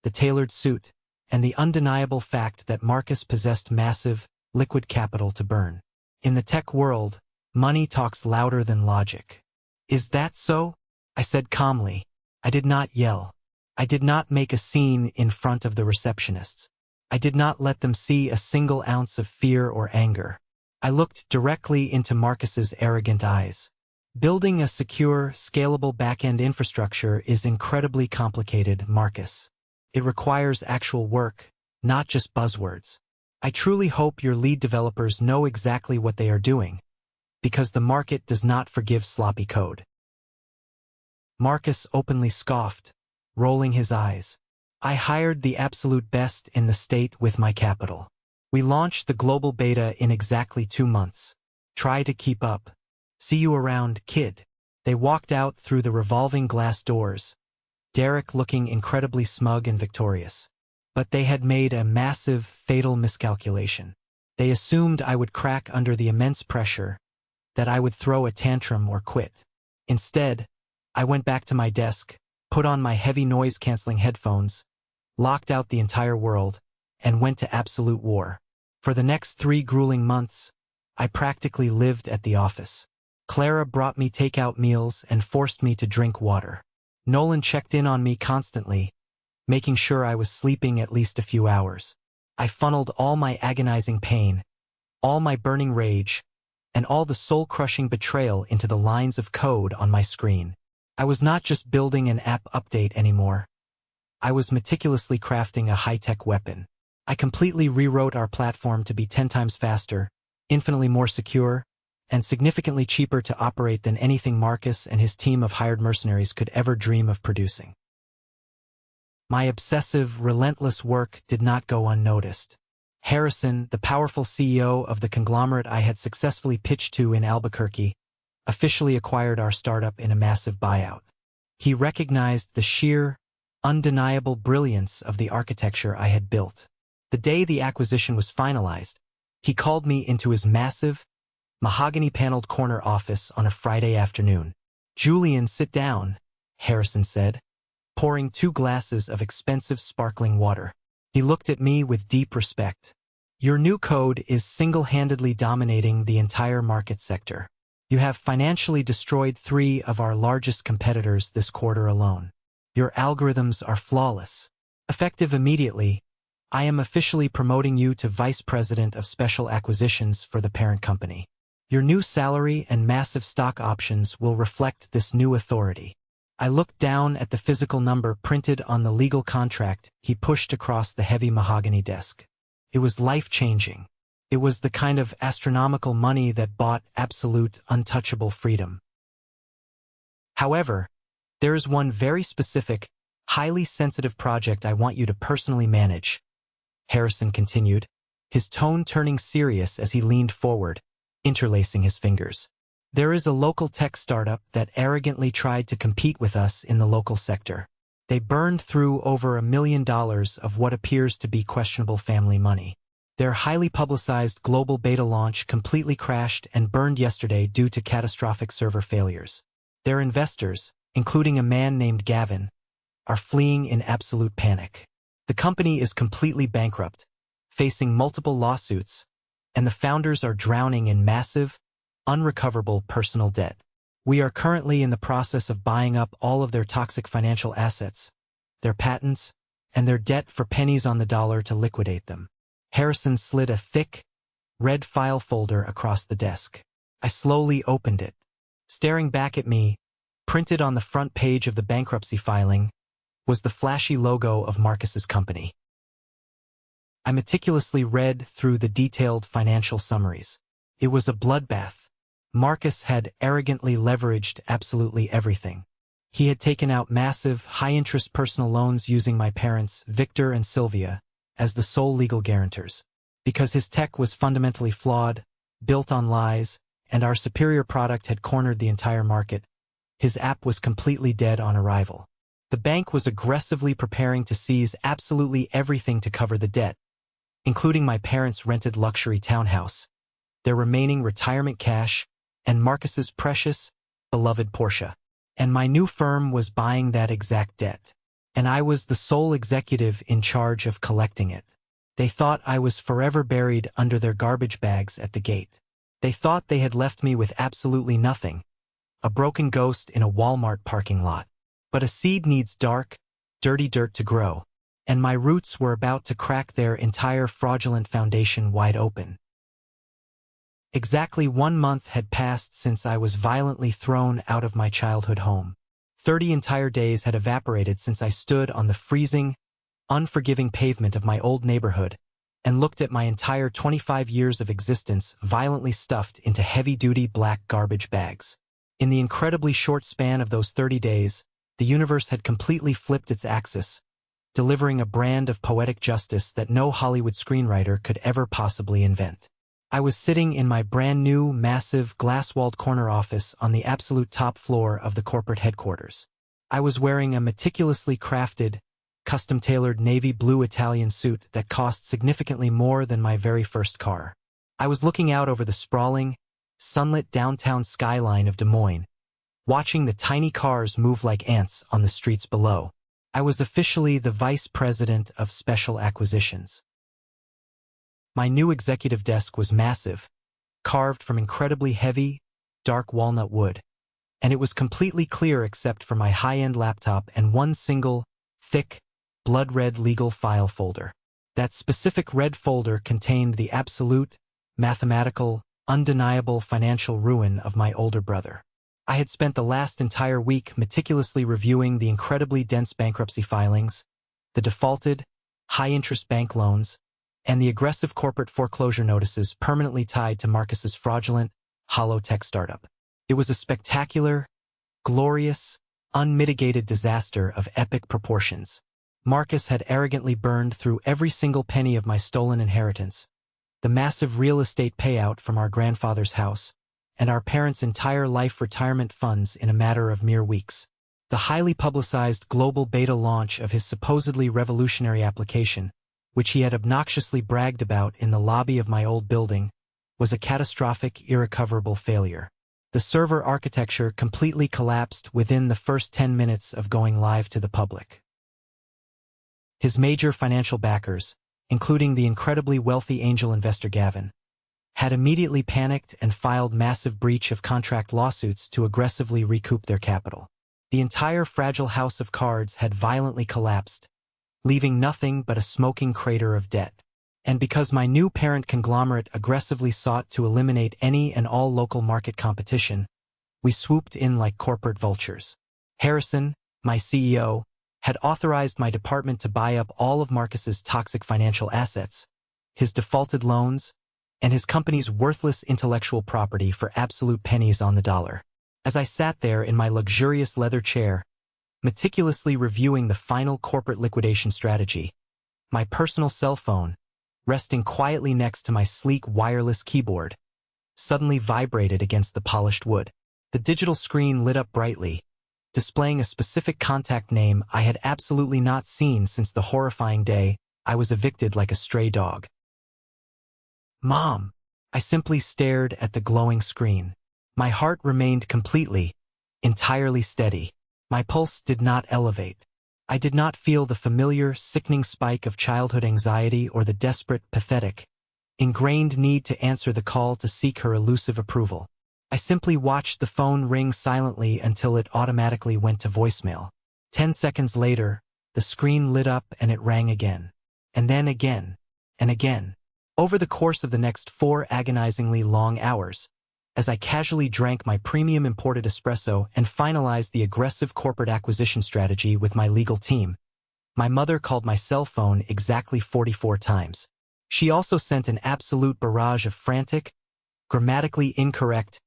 the tailored suit, and the undeniable fact that Marcus possessed massive, liquid capital to burn. In the tech world, money talks louder than logic. "Is that so?" I said calmly. I did not yell. I did not make a scene in front of the receptionists. I did not let them see a single ounce of fear or anger. I looked directly into Marcus's arrogant eyes. Building a secure, scalable back-end infrastructure is incredibly complicated, Marcus. It requires actual work, not just buzzwords. I truly hope your lead developers know exactly what they are doing, because the market does not forgive sloppy code. Marcus openly scoffed, rolling his eyes. I hired the absolute best in the state with my capital. We launched the global beta in exactly 2 months. Try to keep up. See you around, kid. They walked out through the revolving glass doors, Derek looking incredibly smug and victorious. But they had made a massive, fatal miscalculation. They assumed I would crack under the immense pressure, that I would throw a tantrum or quit. Instead, I went back to my desk, put on my heavy noise-canceling headphones, locked out the entire world, and went to absolute war. For the next 3 grueling months, I practically lived at the office. Clara brought me takeout meals and forced me to drink water. Nolan checked in on me constantly, making sure I was sleeping at least a few hours. I funneled all my agonizing pain, all my burning rage, and all the soul-crushing betrayal into the lines of code on my screen. I was not just building an app update anymore. I was meticulously crafting a high-tech weapon. I completely rewrote our platform to be 10 times faster, infinitely more secure, and significantly cheaper to operate than anything Marcus and his team of hired mercenaries could ever dream of producing. My obsessive, relentless work did not go unnoticed. Harrison, the powerful CEO of the conglomerate I had successfully pitched to in Albuquerque, officially acquired our startup in a massive buyout. He recognized the sheer, undeniable brilliance of the architecture I had built. The day the acquisition was finalized, he called me into his massive, mahogany-paneled corner office on a Friday afternoon. "Julian, sit down," Harrison said, pouring 2 glasses of expensive sparkling water. He looked at me with deep respect. "Your new code is single-handedly dominating the entire market sector. You have financially destroyed 3 of our largest competitors this quarter alone. Your algorithms are flawless. Effective immediately, I am officially promoting you to Vice President of Special Acquisitions for the parent company. Your new salary and massive stock options will reflect this new authority." I looked down at the physical number printed on the legal contract he pushed across the heavy mahogany desk. It was life-changing. It was the kind of astronomical money that bought absolute, untouchable freedom. However, there is one very specific, highly sensitive project I want you to personally manage, Harrison continued, his tone turning serious as he leaned forward, interlacing his fingers. "There is a local tech startup that arrogantly tried to compete with us in the local sector. They burned through over $1 million of what appears to be questionable family money. Their highly publicized global beta launch completely crashed and burned yesterday due to catastrophic server failures. Their investors, including a man named Gavin, are fleeing in absolute panic. The company is completely bankrupt, facing multiple lawsuits, and the founders are drowning in massive, unrecoverable personal debt. We are currently in the process of buying up all of their toxic financial assets, their patents, and their debt for pennies on the dollar to liquidate them." Harrison slid a thick, red file folder across the desk. I slowly opened it. Staring back at me, printed on the front page of the bankruptcy filing, was the flashy logo of Marcus's company. I meticulously read through the detailed financial summaries. It was a bloodbath. Marcus had arrogantly leveraged absolutely everything. He had taken out massive, high-interest personal loans using my parents, Victor and Sylvia, as the sole legal guarantors. Because his tech was fundamentally flawed, built on lies, and our superior product had cornered the entire market, his app was completely dead on arrival. The bank was aggressively preparing to seize absolutely everything to cover the debt, including my parents' rented luxury townhouse, their remaining retirement cash, and Marcus's precious, beloved Porsche. And my new firm was buying that exact debt. And I was the sole executive in charge of collecting it. They thought I was forever buried under their garbage bags at the gate. They thought they had left me with absolutely nothing, a broken ghost in a Walmart parking lot. But a seed needs dark, dirty dirt to grow, and my roots were about to crack their entire fraudulent foundation wide open. Exactly 1 month had passed since I was violently thrown out of my childhood home. 30 entire days had evaporated since I stood on the freezing, unforgiving pavement of my old neighborhood and looked at my entire 25 years of existence violently stuffed into heavy-duty black garbage bags. In the incredibly short span of those 30 days, the universe had completely flipped its axis, delivering a brand of poetic justice that no Hollywood screenwriter could ever possibly invent. I was sitting in my brand-new, massive, glass-walled corner office on the absolute top floor of the corporate headquarters. I was wearing a meticulously crafted, custom-tailored navy blue Italian suit that cost significantly more than my very first car. I was looking out over the sprawling, sunlit downtown skyline of Des Moines, watching the tiny cars move like ants on the streets below. I was officially the vice president of special acquisitions. My new executive desk was massive, carved from incredibly heavy, dark walnut wood, and it was completely clear except for my high-end laptop and one single, thick, blood-red legal file folder. That specific red folder contained the absolute, mathematical, undeniable financial ruin of my older brother. I had spent the last entire week meticulously reviewing the incredibly dense bankruptcy filings, the defaulted, high-interest bank loans, and the aggressive corporate foreclosure notices permanently tied to Marcus's fraudulent, hollow tech startup. It was a spectacular, glorious, unmitigated disaster of epic proportions. Marcus had arrogantly burned through every single penny of my stolen inheritance, the massive real estate payout from our grandfather's house, and our parents' entire life retirement funds in a matter of mere weeks. The highly publicized global beta launch of his supposedly revolutionary application, which he had obnoxiously bragged about in the lobby of my old building, was a catastrophic, irrecoverable failure. The server architecture completely collapsed within the first 10 minutes of going live to the public. His major financial backers, including the incredibly wealthy angel investor Gavin, had immediately panicked and filed massive breach of contract lawsuits to aggressively recoup their capital. The entire fragile house of cards had violently collapsed, leaving nothing but a smoking crater of debt. And because my new parent conglomerate aggressively sought to eliminate any and all local market competition, we swooped in like corporate vultures. Harrison, my CEO, had authorized my department to buy up all of Marcus's toxic financial assets, his defaulted loans, and his company's worthless intellectual property for absolute pennies on the dollar. As I sat there in my luxurious leather chair, meticulously reviewing the final corporate liquidation strategy, my personal cell phone, resting quietly next to my sleek wireless keyboard, suddenly vibrated against the polished wood. The digital screen lit up brightly, displaying a specific contact name I had absolutely not seen since the horrifying day I was evicted like a stray dog. Mom! I simply stared at the glowing screen. My heart remained completely, entirely steady. My pulse did not elevate. I did not feel the familiar, sickening spike of childhood anxiety or the desperate, pathetic, ingrained need to answer the call to seek her elusive approval. I simply watched the phone ring silently until it automatically went to voicemail. 10 seconds later, the screen lit up and it rang again. And then again. And again. Over the course of the next 4 agonizingly long hours, as I casually drank my premium imported espresso and finalized the aggressive corporate acquisition strategy with my legal team, my mother called my cell phone exactly 44 times. She also sent an absolute barrage of frantic, grammatically incorrect,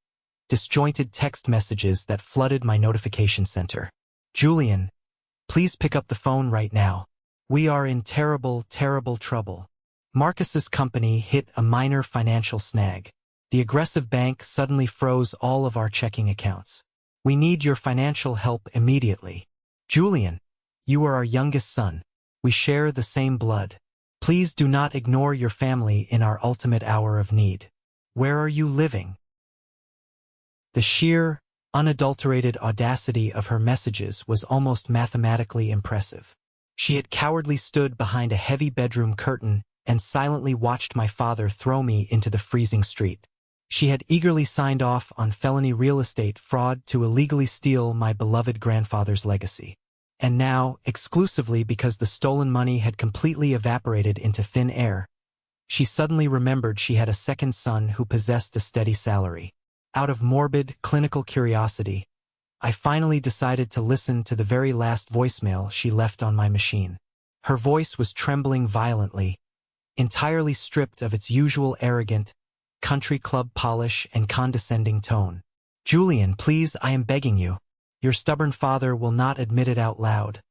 disjointed text messages that flooded my notification center. Julian, please pick up the phone right now. We are in terrible, terrible trouble. Marcus's company hit a minor financial snag. The aggressive bank suddenly froze all of our checking accounts. We need your financial help immediately. Julian, you are our youngest son. We share the same blood. Please do not ignore your family in our ultimate hour of need. Where are you living? The sheer, unadulterated audacity of her messages was almost mathematically impressive. She had cowardly stood behind a heavy bedroom curtain and silently watched my father throw me into the freezing street. She had eagerly signed off on felony real estate fraud to illegally steal my beloved grandfather's legacy. And now, exclusively because the stolen money had completely evaporated into thin air, she suddenly remembered she had a second son who possessed a steady salary. Out of morbid, clinical curiosity, I finally decided to listen to the very last voicemail she left on my machine. Her voice was trembling violently, entirely stripped of its usual arrogant, country club polish and condescending tone. Julian, please, I am begging you. Your stubborn father will not admit it out loud,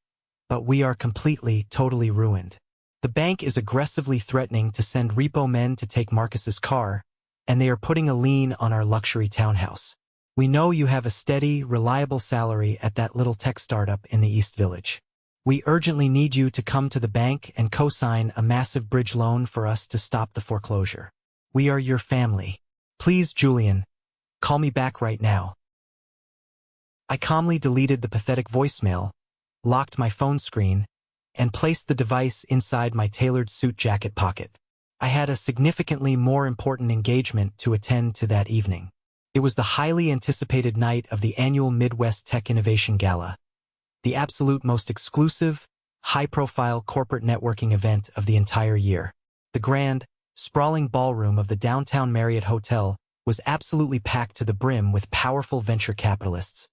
but we are completely, totally ruined. The bank is aggressively threatening to send repo men to take Marcus's car, and they are putting a lien on our luxury townhouse. We know you have a steady, reliable salary at that little tech startup in the East Village. We urgently need you to come to the bank and co-sign a massive bridge loan for us to stop the foreclosure. We are your family. Please, Julian, call me back right now. I calmly deleted the pathetic voicemail, locked my phone screen, and placed the device inside my tailored suit jacket pocket. I had a significantly more important engagement to attend to that evening. It was the highly anticipated night of the annual Midwest Tech Innovation Gala, the absolute most exclusive, high-profile corporate networking event of the entire year. The grand, sprawling ballroom of the downtown Marriott Hotel was absolutely packed to the brim with powerful venture capitalists,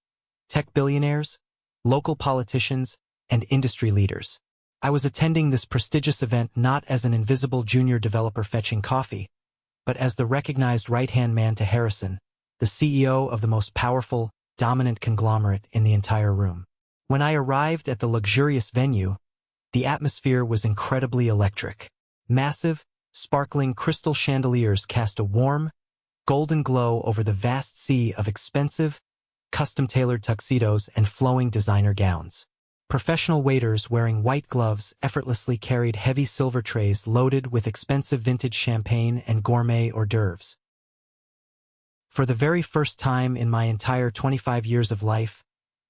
tech billionaires, local politicians, and industry leaders. I was attending this prestigious event not as an invisible junior developer fetching coffee, but as the recognized right-hand man to Harrison, the CEO of the most powerful, dominant conglomerate in the entire room. When I arrived at the luxurious venue, the atmosphere was incredibly electric. Massive, sparkling crystal chandeliers cast a warm, golden glow over the vast sea of expensive, custom-tailored tuxedos and flowing designer gowns. Professional waiters wearing white gloves effortlessly carried heavy silver trays loaded with expensive vintage champagne and gourmet hors d'oeuvres. For the very first time in my entire 25 years of life,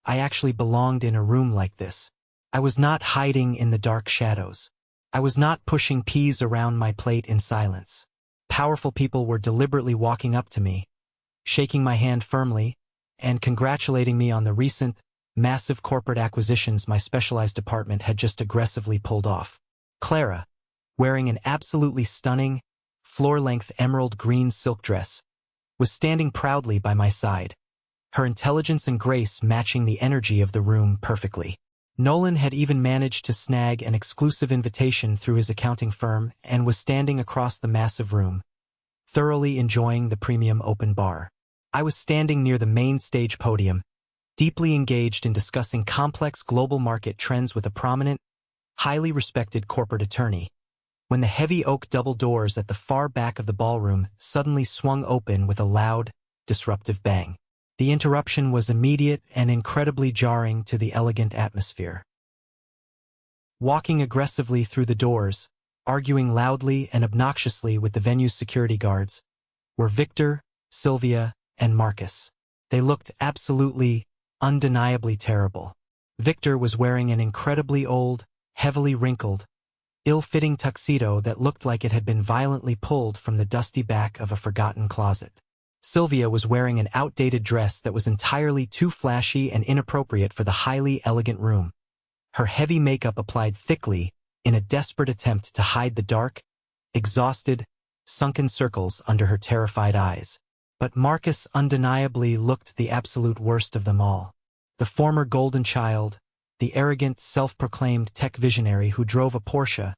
I actually belonged in a room like this. I was not hiding in the dark shadows. I was not pushing peas around my plate in silence. Powerful people were deliberately walking up to me, shaking my hand firmly, and congratulating me on the recent, massive corporate acquisitions my specialized department had just aggressively pulled off. Clara, wearing an absolutely stunning, floor-length emerald green silk dress, was standing proudly by my side, her intelligence and grace matching the energy of the room perfectly. Nolan had even managed to snag an exclusive invitation through his accounting firm and was standing across the massive room, thoroughly enjoying the premium open bar. I was standing near the main stage podium, deeply engaged in discussing complex global market trends with a prominent, highly respected corporate attorney, when the heavy oak double doors at the far back of the ballroom suddenly swung open with a loud, disruptive bang. The interruption was immediate and incredibly jarring to the elegant atmosphere. Walking aggressively through the doors, arguing loudly and obnoxiously with the venue's security guards, were Victor, Sylvia, and Marcus. They looked absolutely, undeniably terrible. Victor was wearing an incredibly old, heavily wrinkled, ill-fitting tuxedo that looked like it had been violently pulled from the dusty back of a forgotten closet. Sylvia was wearing an outdated dress that was entirely too flashy and inappropriate for the highly elegant room, her heavy makeup applied thickly in a desperate attempt to hide the dark, exhausted, sunken circles under her terrified eyes. But Marcus undeniably looked the absolute worst of them all. The former golden child, the arrogant, self-proclaimed tech visionary who drove a Porsche,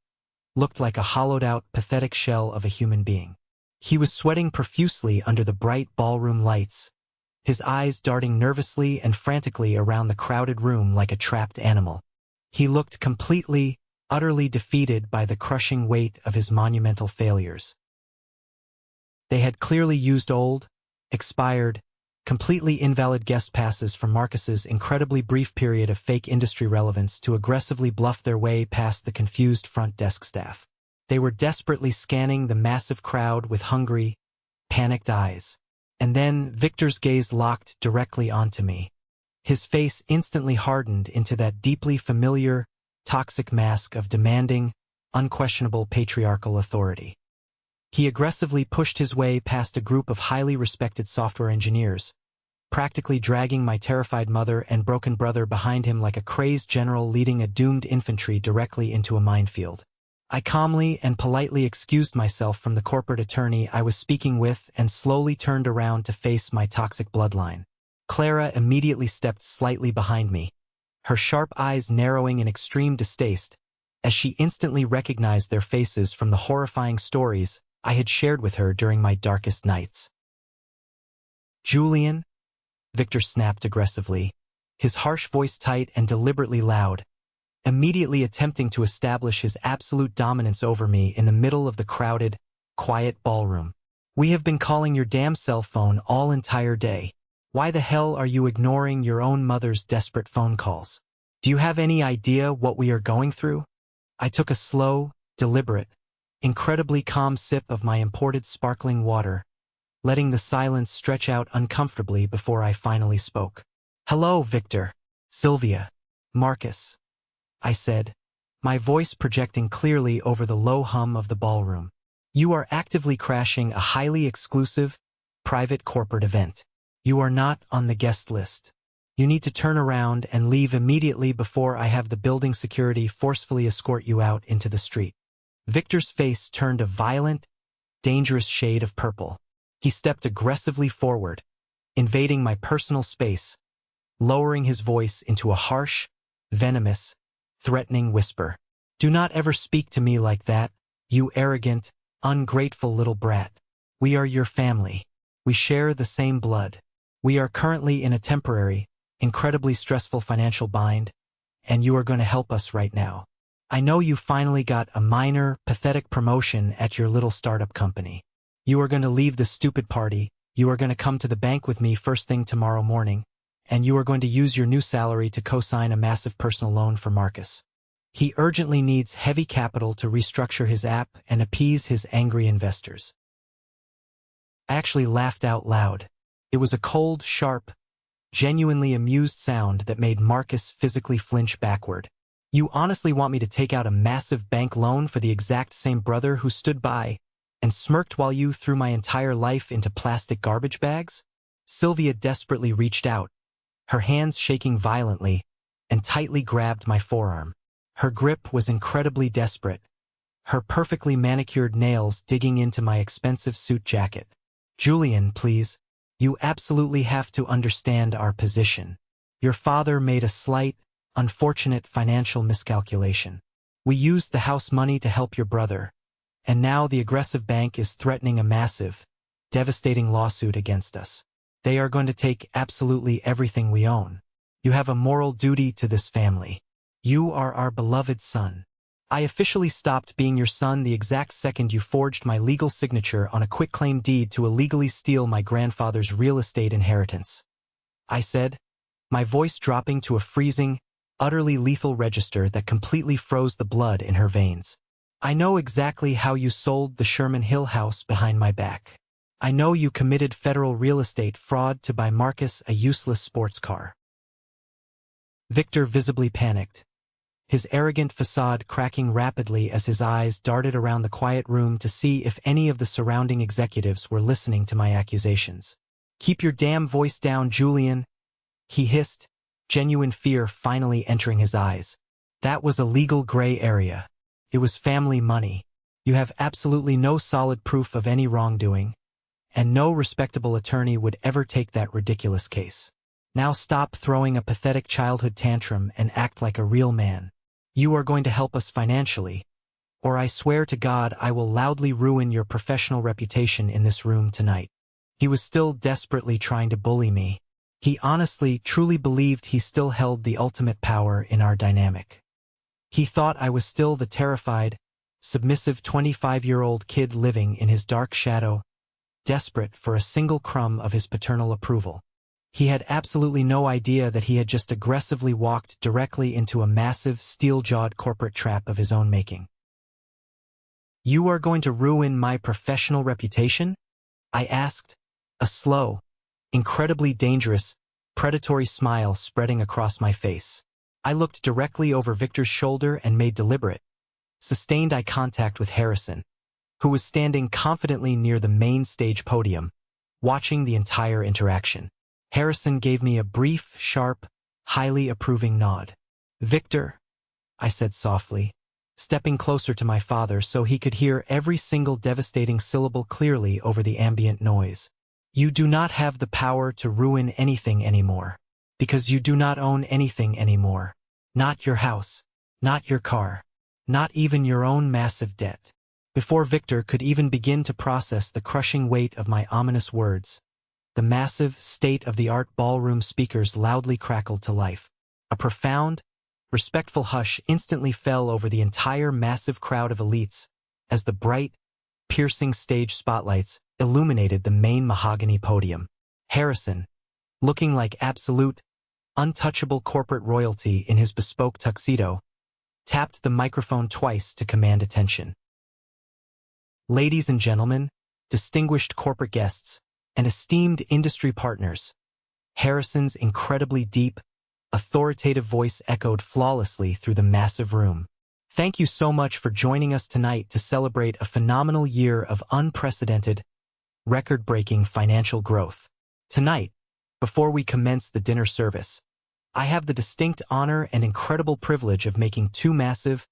looked like a hollowed-out, pathetic shell of a human being. He was sweating profusely under the bright ballroom lights, his eyes darting nervously and frantically around the crowded room like a trapped animal. He looked completely, utterly defeated by the crushing weight of his monumental failures. They had clearly used old, expired, completely invalid guest passes from Marcus's incredibly brief period of fake industry relevance to aggressively bluff their way past the confused front desk staff. They were desperately scanning the massive crowd with hungry, panicked eyes. And then Victor's gaze locked directly onto me. His face instantly hardened into that deeply familiar, toxic mask of demanding, unquestionable patriarchal authority. He aggressively pushed his way past a group of highly respected software engineers, practically dragging my terrified mother and broken brother behind him like a crazed general leading a doomed infantry directly into a minefield. I calmly and politely excused myself from the corporate attorney I was speaking with and slowly turned around to face my toxic bloodline. Clara immediately stepped slightly behind me, her sharp eyes narrowing in extreme distaste, as she instantly recognized their faces from the horrifying stories I had shared with her during my darkest nights. "Julian?" Victor snapped aggressively, his harsh voice tight and deliberately loud, immediately attempting to establish his absolute dominance over me in the middle of the crowded, quiet ballroom. "We have been calling your damn cell phone all entire day. Why the hell are you ignoring your own mother's desperate phone calls? Do you have any idea what we are going through?" I took a slow, deliberate, incredibly calm sip of my imported sparkling water, letting the silence stretch out uncomfortably before I finally spoke. "Hello, Victor, Sylvia, Marcus," I said, my voice projecting clearly over the low hum of the ballroom. "You are actively crashing a highly exclusive, private corporate event. You are not on the guest list. You need to turn around and leave immediately before I have the building security forcefully escort you out into the street." Victor's face turned a violent, dangerous shade of purple. He stepped aggressively forward, invading my personal space, lowering his voice into a harsh, venomous, threatening whisper. "Do not ever speak to me like that, you arrogant, ungrateful little brat. We are your family. We share the same blood. We are currently in a temporary, incredibly stressful financial bind, and you are going to help us right now. I know you finally got a minor, pathetic promotion at your little startup company. You are going to leave this stupid party, you are going to come to the bank with me first thing tomorrow morning, and you are going to use your new salary to co-sign a massive personal loan for Marcus. He urgently needs heavy capital to restructure his app and appease his angry investors." I actually laughed out loud. It was a cold, sharp, genuinely amused sound that made Marcus physically flinch backward. "You honestly want me to take out a massive bank loan for the exact same brother who stood by and smirked while you threw my entire life into plastic garbage bags?" Sylvia desperately reached out, her hands shaking violently, and tightly grabbed my forearm. Her grip was incredibly desperate, her perfectly manicured nails digging into my expensive suit jacket. "Julian, please. You absolutely have to understand our position. Your father made a slight, unfortunate financial miscalculation. We used the house money to help your brother, and now the aggressive bank is threatening a massive, devastating lawsuit against us. They are going to take absolutely everything we own. You have a moral duty to this family. You are our beloved son. I officially stopped being your son the exact second you forged my legal signature on a quitclaim deed to illegally steal my grandfather's real estate inheritance," I said, my voice dropping to a freezing, utterly lethal register that completely froze the blood in her veins. "I know exactly how you sold the Sherman Hill house behind my back. I know you committed federal real estate fraud to buy Marcus a useless sports car." Victor visibly panicked, his arrogant facade cracking rapidly as his eyes darted around the quiet room to see if any of the surrounding executives were listening to my accusations. "Keep your damn voice down, Julian," he hissed, genuine fear finally entering his eyes. "That was a legal gray area. It was family money. You have absolutely no solid proof of any wrongdoing, and no respectable attorney would ever take that ridiculous case. Now stop throwing a pathetic childhood tantrum and act like a real man. You are going to help us financially, or I swear to God I will loudly ruin your professional reputation in this room tonight." He was still desperately trying to bully me. He honestly, truly believed he still held the ultimate power in our dynamic. He thought I was still the terrified, submissive 25-year-old kid living in his dark shadow, desperate for a single crumb of his paternal approval. He had absolutely no idea that he had just aggressively walked directly into a massive, steel-jawed corporate trap of his own making. "You are going to ruin my professional reputation?" I asked, a slow, incredibly dangerous, predatory smile spreading across my face. I looked directly over Victor's shoulder and made deliberate, sustained eye contact with Harrison, who was standing confidently near the main stage podium, watching the entire interaction. Harrison gave me a brief, sharp, highly approving nod. "Victor," I said softly, stepping closer to my father so he could hear every single devastating syllable clearly over the ambient noise. "You do not have the power to ruin anything anymore, because you do not own anything anymore. Not your house, not your car, not even your own massive debt." Before Victor could even begin to process the crushing weight of my ominous words, the massive, state-of-the-art ballroom speakers loudly crackled to life. A profound, respectful hush instantly fell over the entire massive crowd of elites as the bright, piercing stage spotlights illuminated the main mahogany podium. Harrison, looking like absolute, untouchable corporate royalty in his bespoke tuxedo, tapped the microphone twice to command attention. "Ladies and gentlemen, distinguished corporate guests, and esteemed industry partners," Harrison's incredibly deep, authoritative voice echoed flawlessly through the massive room. "Thank you so much for joining us tonight to celebrate a phenomenal year of unprecedented, record-breaking financial growth. Tonight, before we commence the dinner service, I have the distinct honor and incredible privilege of making two massive,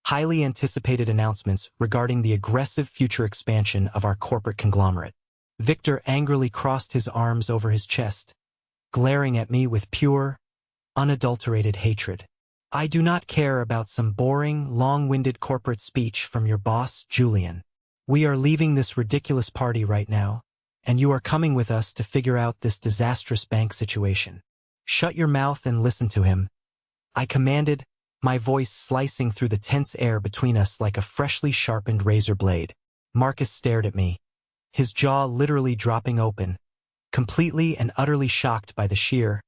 highly anticipated announcements regarding the aggressive future expansion of our corporate conglomerate." Victor angrily crossed his arms over his chest, glaring at me with pure, unadulterated hatred. "I do not care about some boring, long-winded corporate speech from your boss, Julian. We are leaving this ridiculous party right now, and you are coming with us to figure out this disastrous bank situation. Shut your mouth and listen to him," I commanded, my voice slicing through the tense air between us like a freshly sharpened razor blade. Marcus stared at me, his jaw literally dropping open, completely and utterly shocked by the sheer,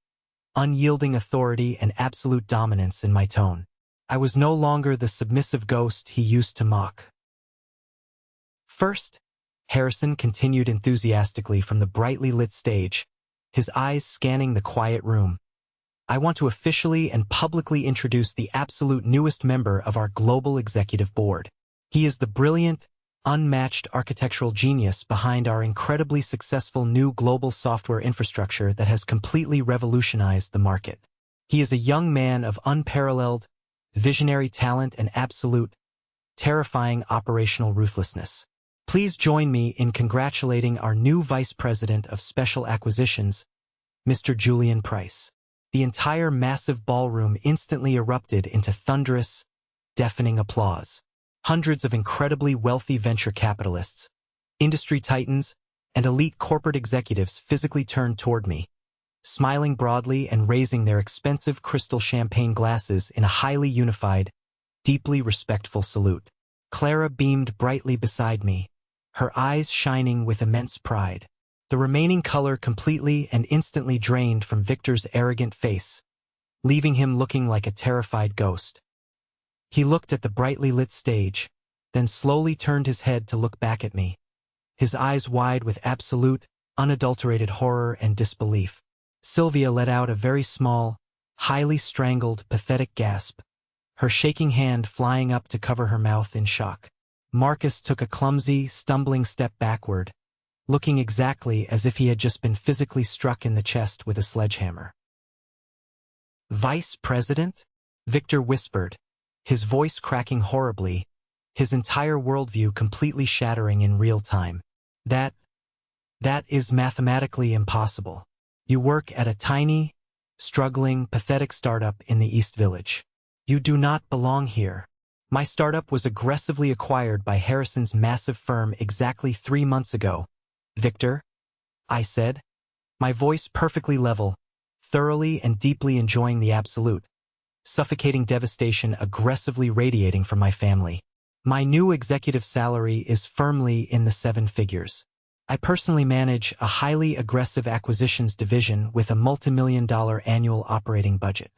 unyielding authority and absolute dominance in my tone. I was no longer the submissive ghost he used to mock. "First," Harrison continued enthusiastically from the brightly lit stage, his eyes scanning the quiet room, "I want to officially and publicly introduce the absolute newest member of our global executive board. He is the brilliant, unmatched architectural genius behind our incredibly successful new global software infrastructure that has completely revolutionized the market. He is a young man of unparalleled, visionary talent and absolute, terrifying operational ruthlessness. Please join me in congratulating our new Vice President of Special Acquisitions, Mr. Julian Price." The entire massive ballroom instantly erupted into thunderous, deafening applause. Hundreds of incredibly wealthy venture capitalists, industry titans, and elite corporate executives physically turned toward me, smiling broadly and raising their expensive crystal champagne glasses in a highly unified, deeply respectful salute. Clara beamed brightly beside me, her eyes shining with immense pride. The remaining color completely and instantly drained from Victor's arrogant face, leaving him looking like a terrified ghost. He looked at the brightly lit stage, then slowly turned his head to look back at me, his eyes wide with absolute, unadulterated horror and disbelief. Sylvia let out a very small, highly strangled, pathetic gasp, her shaking hand flying up to cover her mouth in shock. Marcus took a clumsy, stumbling step backward, looking exactly as if he had just been physically struck in the chest with a sledgehammer. "Vice President?" Victor whispered, his voice cracking horribly, his entire worldview completely shattering in real time. That is mathematically impossible. You work at a tiny, struggling, pathetic startup in the East Village. You do not belong here. My startup was aggressively acquired by Harrison's massive firm exactly 3 months ago. Victor, I said, my voice perfectly level, thoroughly and deeply enjoying the absolute, suffocating devastation aggressively radiating from my family. My new executive salary is firmly in the 7 figures. I personally manage a highly aggressive acquisitions division with a multi-million-dollar annual operating budget.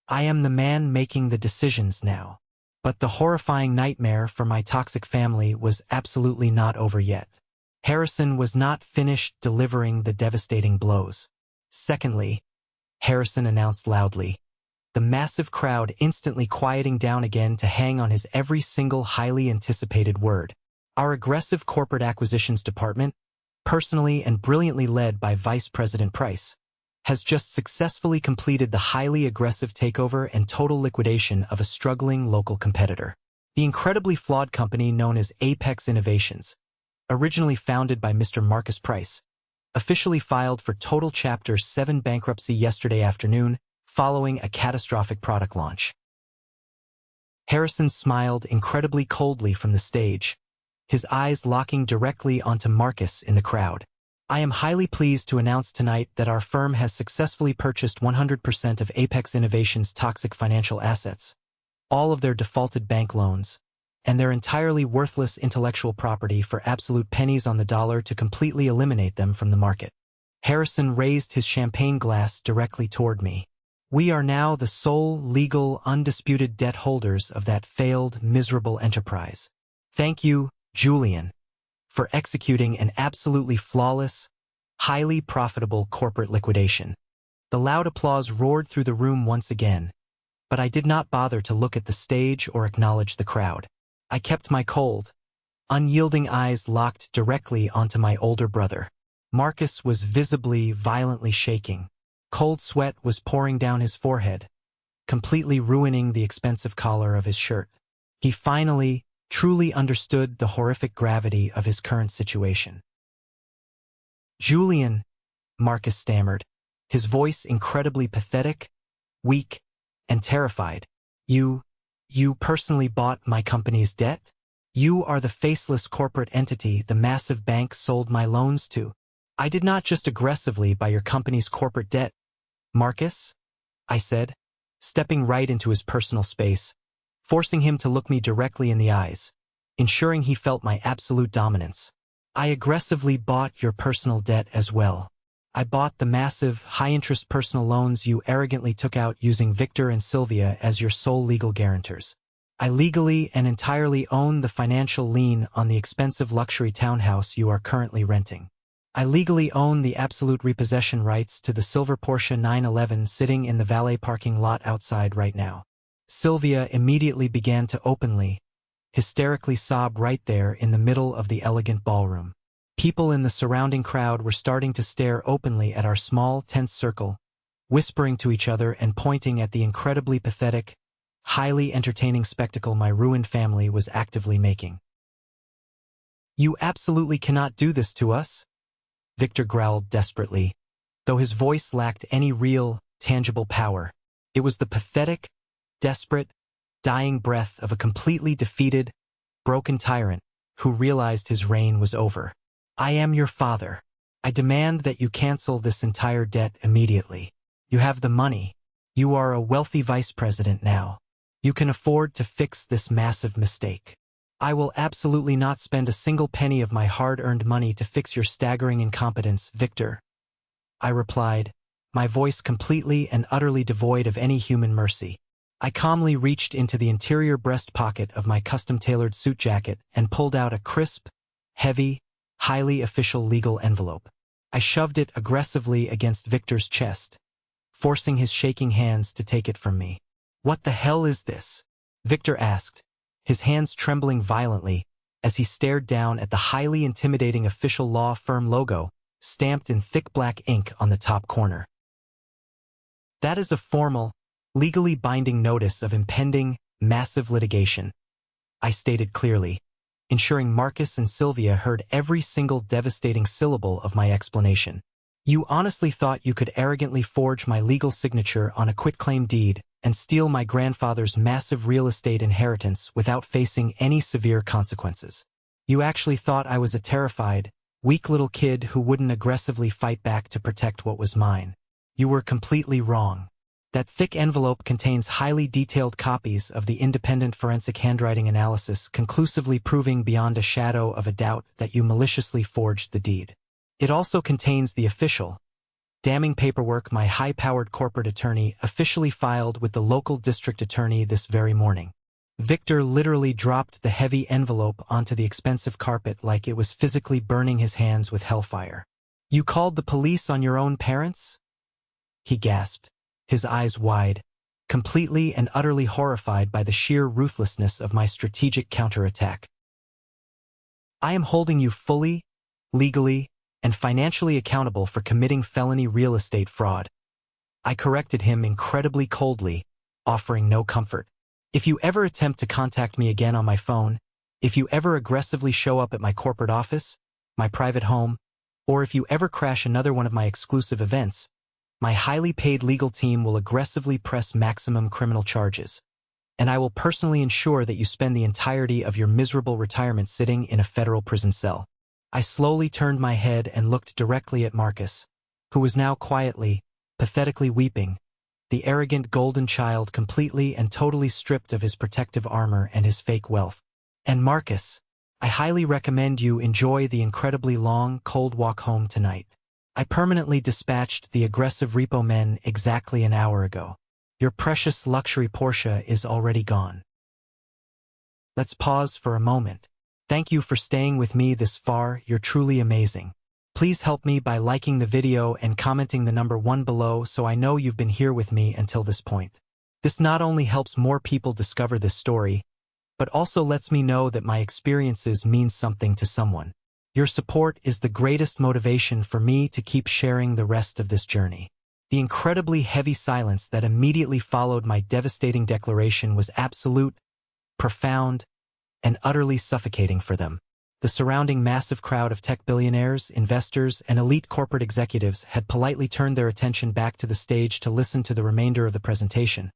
I am the man making the decisions now. But the horrifying nightmare for my toxic family was absolutely not over yet. Harrison was not finished delivering the devastating blows. Secondly, Harrison announced loudly, the massive crowd instantly quieting down again to hang on his every single highly anticipated word. Our aggressive corporate acquisitions department, personally and brilliantly led by Vice President Price, has just successfully completed the highly aggressive takeover and total liquidation of a struggling local competitor. The incredibly flawed company known as Apex Innovations, originally founded by Mr. Marcus Price, officially filed for total Chapter 7 bankruptcy yesterday afternoon following a catastrophic product launch. Harrison smiled incredibly coldly from the stage, his eyes locking directly onto Marcus in the crowd. I am highly pleased to announce tonight that our firm has successfully purchased 100% of Apex Innovations' toxic financial assets, all of their defaulted bank loans, and their entirely worthless intellectual property for absolute pennies on the dollar to completely eliminate them from the market. Harrison raised his champagne glass directly toward me. We are now the sole legal, undisputed debt holders of that failed, miserable enterprise. Thank you, Julian, for executing an absolutely flawless, highly profitable corporate liquidation. The loud applause roared through the room once again, but I did not bother to look at the stage or acknowledge the crowd. I kept my cold, unyielding eyes locked directly onto my older brother. Marcus was visibly, violently shaking. Cold sweat was pouring down his forehead, completely ruining the expensive collar of his shirt. He finally, truly understood the horrific gravity of his current situation. Julian, Marcus stammered, his voice incredibly pathetic, weak, and terrified. You personally bought my company's debt? You are the faceless corporate entity the massive bank sold my loans to. I did not just aggressively buy your company's corporate debt, Marcus, I said, stepping right into his personal space, forcing him to look me directly in the eyes, ensuring he felt my absolute dominance. I aggressively bought your personal debt as well. I bought the massive, high-interest personal loans you arrogantly took out using Victor and Sylvia as your sole legal guarantors. I legally and entirely own the financial lien on the expensive luxury townhouse you are currently renting. I legally own the absolute repossession rights to the silver Porsche 911 sitting in the valet parking lot outside right now. Sylvia immediately began to openly, hysterically sob right there in the middle of the elegant ballroom. People in the surrounding crowd were starting to stare openly at our small, tense circle, whispering to each other and pointing at the incredibly pathetic, highly entertaining spectacle my ruined family was actively making. You absolutely cannot do this to us, Victor growled desperately, though his voice lacked any real, tangible power. It was the pathetic, desperate, dying breath of a completely defeated, broken tyrant who realized his reign was over. I am your father. I demand that you cancel this entire debt immediately. You have the money. You are a wealthy vice president now. You can afford to fix this massive mistake. I will absolutely not spend a single penny of my hard-earned money to fix your staggering incompetence, Victor, I replied, my voice completely and utterly devoid of any human mercy. I calmly reached into the interior breast pocket of my custom-tailored suit jacket and pulled out a crisp, heavy, highly official legal envelope. I shoved it aggressively against Victor's chest, forcing his shaking hands to take it from me. What the hell is this? Victor asked, his hands trembling violently as he stared down at the highly intimidating official law firm logo stamped in thick black ink on the top corner. That is a formal, legally binding notice of impending, massive litigation, I stated clearly, ensuring Marcus and Sylvia heard every single devastating syllable of my explanation. You honestly thought you could arrogantly forge my legal signature on a quitclaim deed and steal my grandfather's massive real estate inheritance without facing any severe consequences. You actually thought I was a terrified, weak little kid who wouldn't aggressively fight back to protect what was mine. You were completely wrong. That thick envelope contains highly detailed copies of the independent forensic handwriting analysis, conclusively proving beyond a shadow of a doubt that you maliciously forged the deed. It also contains the official, damning paperwork my high-powered corporate attorney officially filed with the local district attorney this very morning. Victor literally dropped the heavy envelope onto the expensive carpet like it was physically burning his hands with hellfire. "You called the police on your own parents?" he gasped, his eyes wide, completely and utterly horrified by the sheer ruthlessness of my strategic counterattack. "I am holding you fully, legally, and financially accountable for committing felony real estate fraud." I corrected him incredibly coldly, offering no comfort. "If you ever attempt to contact me again on my phone, if you ever aggressively show up at my corporate office, my private home, or if you ever crash another one of my exclusive events, my highly paid legal team will aggressively press maximum criminal charges, and I will personally ensure that you spend the entirety of your miserable retirement sitting in a federal prison cell." I slowly turned my head and looked directly at Marcus, who was now quietly, pathetically weeping, the arrogant golden child completely and totally stripped of his protective armor and his fake wealth. "And Marcus, I highly recommend you enjoy the incredibly long, cold walk home tonight. I permanently dispatched the aggressive repo men exactly an hour ago. Your precious luxury Porsche is already gone." Let's pause for a moment. Thank you for staying with me this far, you're truly amazing. Please help me by liking the video and commenting the number 1 below so I know you've been here with me until this point. This not only helps more people discover this story, but also lets me know that my experiences mean something to someone. Your support is the greatest motivation for me to keep sharing the rest of this journey. The incredibly heavy silence that immediately followed my devastating declaration was absolute, profound, and utterly suffocating for them. The surrounding massive crowd of tech billionaires, investors, and elite corporate executives had politely turned their attention back to the stage to listen to the remainder of the presentation.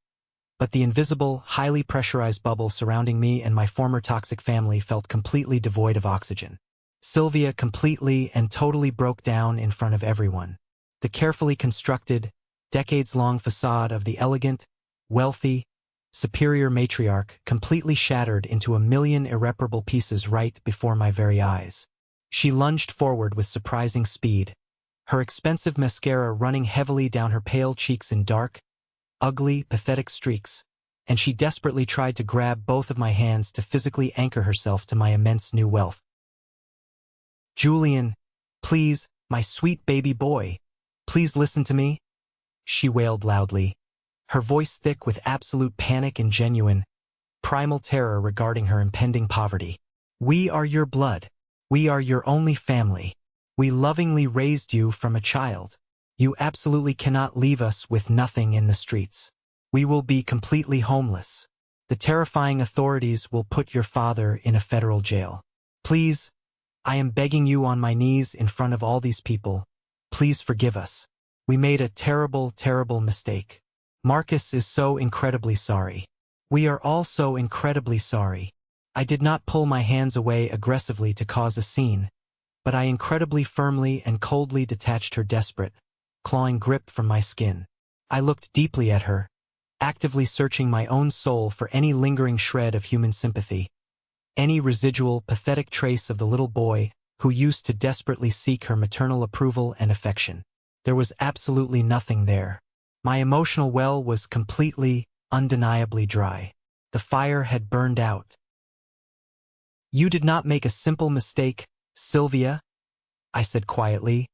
But the invisible, highly pressurized bubble surrounding me and my former toxic family felt completely devoid of oxygen. Sylvia completely and totally broke down in front of everyone. The carefully constructed, decades-long facade of the elegant, wealthy, superior matriarch completely shattered into a million irreparable pieces right before my very eyes. She lunged forward with surprising speed, her expensive mascara running heavily down her pale cheeks in dark, ugly, pathetic streaks, and she desperately tried to grab both of my hands to physically anchor herself to my immense new wealth. "Julian, please, my sweet baby boy, please listen to me," she wailed loudly, her voice thick with absolute panic and genuine, primal terror regarding her impending poverty. "We are your blood. We are your only family. We lovingly raised you from a child. You absolutely cannot leave us with nothing in the streets. We will be completely homeless. The terrifying authorities will put your father in a federal jail. Please, I am begging you on my knees in front of all these people. Please forgive us. We made a terrible, terrible mistake. Marcus is so incredibly sorry. We are all so incredibly sorry. I did not pull my hands away aggressively to cause a scene, but I incredibly firmly and coldly detached her desperate, clawing grip from my skin. I looked deeply at her, actively searching my own soul for any lingering shred of human sympathy, any residual, pathetic trace of the little boy who used to desperately seek her maternal approval and affection. There was absolutely nothing there. My emotional well was completely, undeniably dry. The fire had burned out. "You did not make a simple mistake, Sylvia," I said quietly,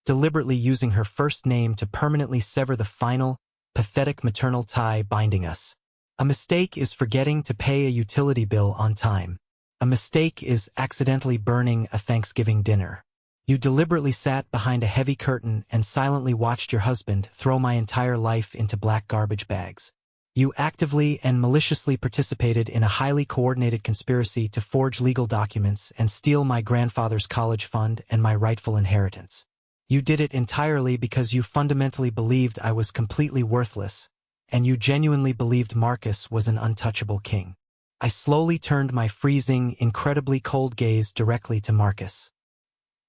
deliberately using her first name to permanently sever the final, pathetic maternal tie binding us. "A mistake is forgetting to pay a utility bill on time. A mistake is accidentally burning a Thanksgiving dinner. You deliberately sat behind a heavy curtain and silently watched your husband throw my entire life into black garbage bags. You actively and maliciously participated in a highly coordinated conspiracy to forge legal documents and steal my grandfather's college fund and my rightful inheritance. You did it entirely because you fundamentally believed I was completely worthless, and you genuinely believed Marcus was an untouchable king." I slowly turned my freezing, incredibly cold gaze directly to Marcus.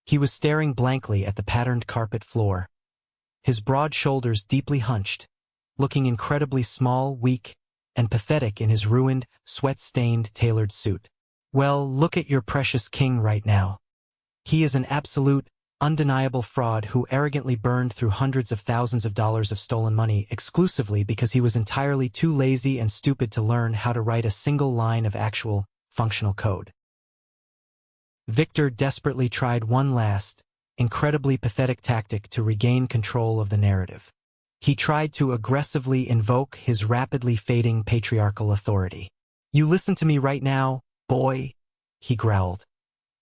He was staring blankly at the patterned carpet floor, his broad shoulders deeply hunched, looking incredibly small, weak, and pathetic in his ruined, sweat-stained, tailored suit. "Well, look at your precious king right now. He is an absolute, undeniable fraud who arrogantly burned through hundreds of thousands of dollars of stolen money exclusively because he was entirely too lazy and stupid to learn how to write a single line of actual, functional code." Victor desperately tried one last, incredibly pathetic tactic to regain control of the narrative. He tried to aggressively invoke his rapidly fading patriarchal authority. "You listen to me right now, boy," he growled,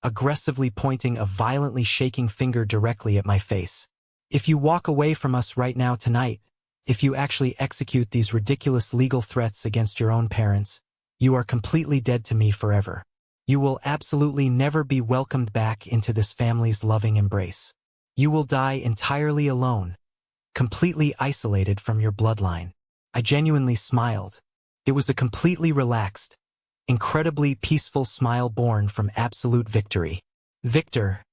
aggressively pointing a violently shaking finger directly at my face. "If you walk away from us right now tonight, if you actually execute these ridiculous legal threats against your own parents, you are completely dead to me forever. You will absolutely never be welcomed back into this family's loving embrace. You will die entirely alone, completely isolated from your bloodline." I genuinely smiled. It was a completely relaxed, incredibly peaceful smile born from absolute victory. "Victor,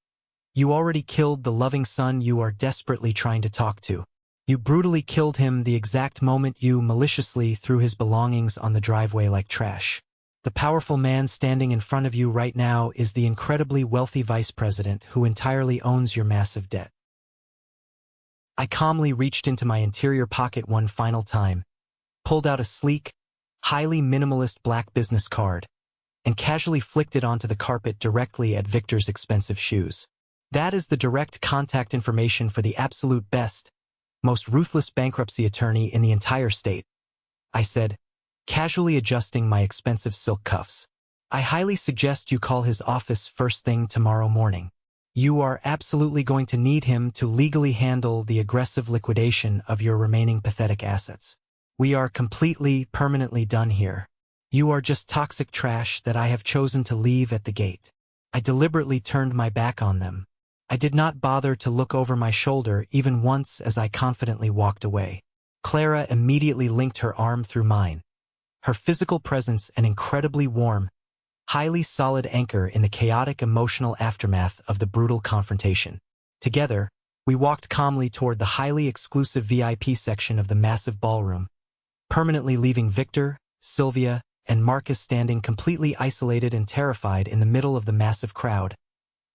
you already killed the loving son you are desperately trying to talk to. You brutally killed him the exact moment you maliciously threw his belongings on the driveway like trash. The powerful man standing in front of you right now is the incredibly wealthy vice president who entirely owns your massive debt." I calmly reached into my interior pocket one final time, pulled out a sleek, highly minimalist black business card, and casually flicked it onto the carpet directly at Victor's expensive shoes. "That is the direct contact information for the absolute best, most ruthless bankruptcy attorney in the entire state," I said, casually adjusting my expensive silk cuffs. "I highly suggest you call his office first thing tomorrow morning. You are absolutely going to need him to legally handle the aggressive liquidation of your remaining pathetic assets. We are completely, permanently done here. You are just toxic trash that I have chosen to leave at the gate." I deliberately turned my back on them. I did not bother to look over my shoulder even once as I confidently walked away. Clara immediately linked her arm through mine, her physical presence an incredibly warm, highly solid anchor in the chaotic emotional aftermath of the brutal confrontation. Together, we walked calmly toward the highly exclusive VIP section of the massive ballroom, permanently leaving Victor, Sylvia, and Marcus standing completely isolated and terrified in the middle of the massive crowd,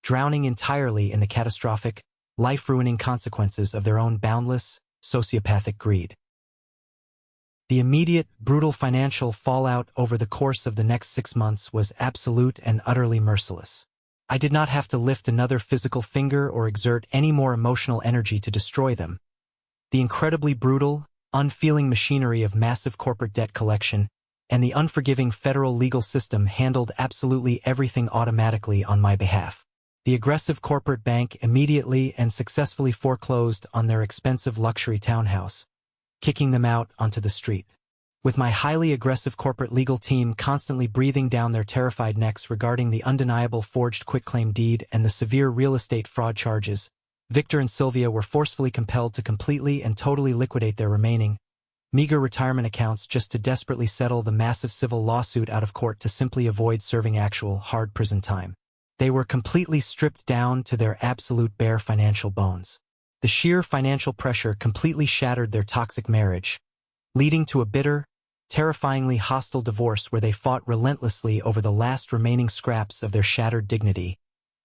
drowning entirely in the catastrophic, life-ruining consequences of their own boundless, sociopathic greed. The immediate, brutal financial fallout over the course of the next 6 months was absolute and utterly merciless. I did not have to lift another physical finger or exert any more emotional energy to destroy them. The incredibly brutal, unfeeling machinery of massive corporate debt collection and the unforgiving federal legal system handled absolutely everything automatically on my behalf. The aggressive corporate bank immediately and successfully foreclosed on their expensive luxury townhouse, kicking them out onto the street. With my highly aggressive corporate legal team constantly breathing down their terrified necks regarding the undeniable forged quitclaim deed and the severe real estate fraud charges, Victor and Sylvia were forcefully compelled to completely and totally liquidate their remaining, meager retirement accounts just to desperately settle the massive civil lawsuit out of court to simply avoid serving actual, hard prison time. They were completely stripped down to their absolute bare financial bones. The sheer financial pressure completely shattered their toxic marriage, leading to a bitter, terrifyingly hostile divorce where they fought relentlessly over the last remaining scraps of their shattered dignity,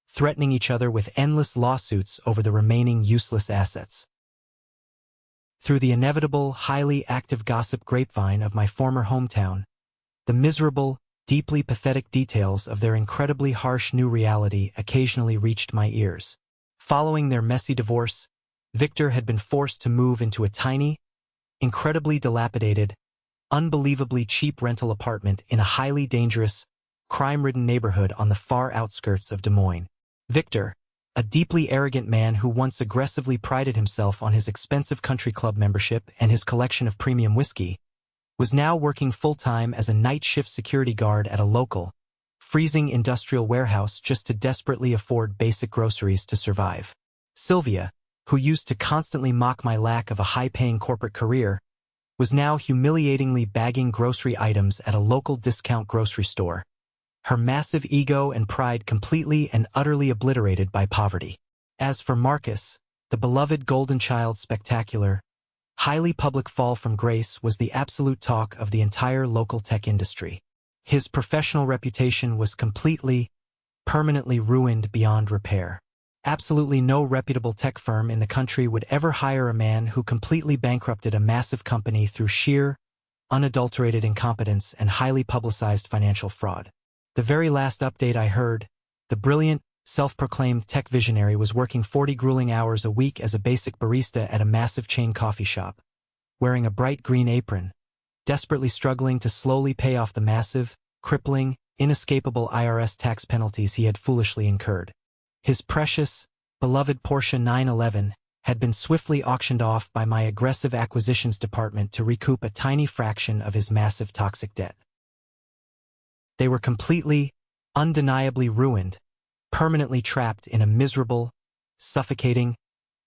threatening each other with endless lawsuits over the remaining useless assets. Through the inevitable, highly active gossip grapevine of my former hometown, the miserable, deeply pathetic details of their incredibly harsh new reality occasionally reached my ears. Following their messy divorce, Victor had been forced to move into a tiny, incredibly dilapidated, unbelievably cheap rental apartment in a highly dangerous, crime-ridden neighborhood on the far outskirts of Des Moines. Victor, a deeply arrogant man who once aggressively prided himself on his expensive country club membership and his collection of premium whiskey, was now working full-time as a night shift security guard at a local, freezing industrial warehouse just to desperately afford basic groceries to survive. Sylvia, who used to constantly mock my lack of a high-paying corporate career, was now humiliatingly bagging grocery items at a local discount grocery store, her massive ego and pride completely and utterly obliterated by poverty. As for Marcus, the beloved golden child spectacular, highly public fall from grace was the absolute talk of the entire local tech industry. His professional reputation was completely, permanently ruined beyond repair. Absolutely no reputable tech firm in the country would ever hire a man who completely bankrupted a massive company through sheer, unadulterated incompetence and highly publicized financial fraud. The very last update I heard, the brilliant, self-proclaimed tech visionary was working 40 grueling hours a week as a basic barista at a massive chain coffee shop, wearing a bright green apron, desperately struggling to slowly pay off the massive, crippling, inescapable IRS tax penalties he had foolishly incurred. His precious, beloved Porsche 911 had been swiftly auctioned off by my aggressive acquisitions department to recoup a tiny fraction of his massive toxic debt. They were completely, undeniably ruined, permanently trapped in a miserable, suffocating,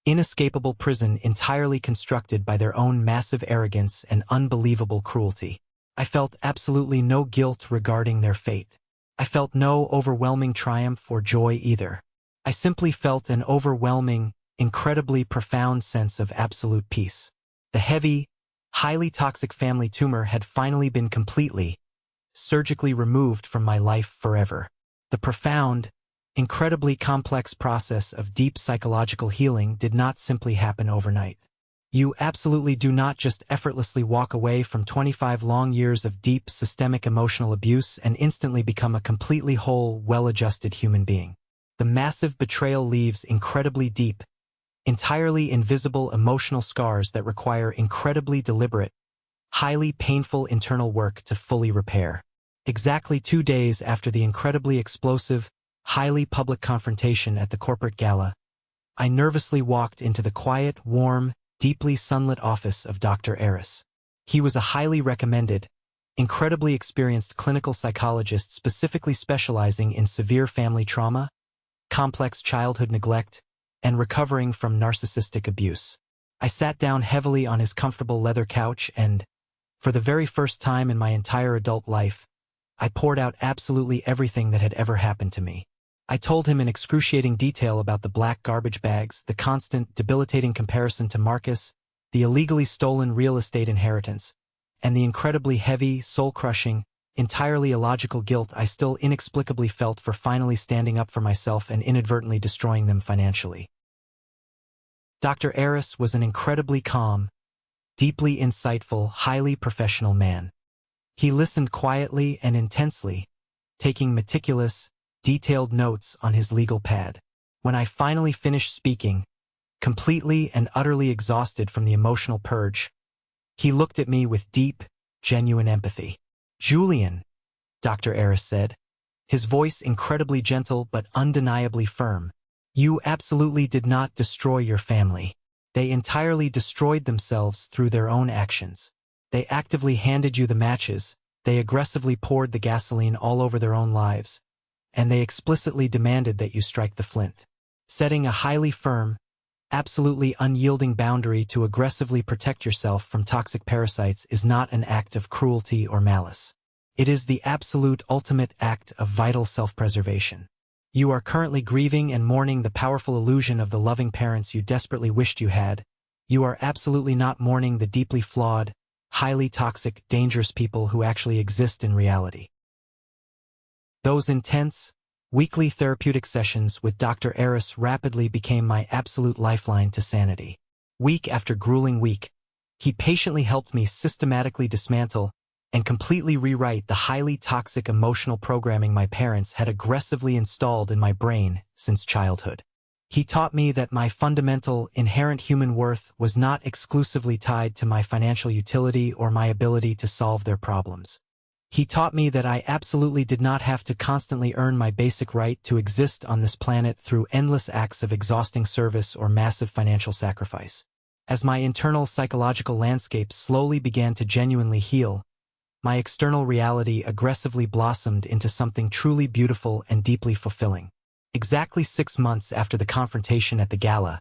inescapable prison entirely constructed by their own massive arrogance and unbelievable cruelty. I felt absolutely no guilt regarding their fate. I felt no overwhelming triumph or joy either. I simply felt an overwhelming, incredibly profound sense of absolute peace. The heavy, highly toxic family tumor had finally been completely, surgically removed from my life forever. The profound, incredibly complex process of deep psychological healing did not simply happen overnight. You absolutely do not just effortlessly walk away from 25 long years of deep systemic emotional abuse and instantly become a completely whole, well-adjusted human being. The massive betrayal leaves incredibly deep, entirely invisible emotional scars that require incredibly deliberate, highly painful internal work to fully repair. Exactly 2 days after the incredibly explosive, highly public confrontation at the corporate gala, I nervously walked into the quiet, warm, deeply sunlit office of Dr. Aris. He was a highly recommended, incredibly experienced clinical psychologist specifically specializing in severe family trauma, complex childhood neglect, and recovering from narcissistic abuse. I sat down heavily on his comfortable leather couch and, for the very first time in my entire adult life, I poured out absolutely everything that had ever happened to me. I told him in excruciating detail about the black garbage bags, the constant, debilitating comparison to Marcus, the illegally stolen real estate inheritance, and the incredibly heavy, soul-crushing, entirely illogical guilt I still inexplicably felt for finally standing up for myself and inadvertently destroying them financially. Dr. Aris was an incredibly calm, deeply insightful, highly professional man. He listened quietly and intensely, taking meticulous, detailed notes on his legal pad. When I finally finished speaking, completely and utterly exhausted from the emotional purge, he looked at me with deep, genuine empathy. "Julian," Dr. Aris said, his voice incredibly gentle but undeniably firm, "you absolutely did not destroy your family. They entirely destroyed themselves through their own actions. They actively handed you the matches, they aggressively poured the gasoline all over their own lives, and they explicitly demanded that you strike the flint. Setting a highly firm, absolutely unyielding boundary to aggressively protect yourself from toxic parasites is not an act of cruelty or malice. It is the absolute ultimate act of vital self-preservation. You are currently grieving and mourning the powerful illusion of the loving parents you desperately wished you had. You are absolutely not mourning the deeply flawed, highly toxic, dangerous people who actually exist in reality." Those intense, weekly therapeutic sessions with Dr. Aris rapidly became my absolute lifeline to sanity. Week after grueling week, he patiently helped me systematically dismantle and completely rewrite the highly toxic emotional programming my parents had aggressively installed in my brain since childhood. He taught me that my fundamental, inherent human worth was not exclusively tied to my financial utility or my ability to solve their problems. He taught me that I absolutely did not have to constantly earn my basic right to exist on this planet through endless acts of exhausting service or massive financial sacrifice. As my internal psychological landscape slowly began to genuinely heal, my external reality aggressively blossomed into something truly beautiful and deeply fulfilling. Exactly 6 months after the confrontation at the gala,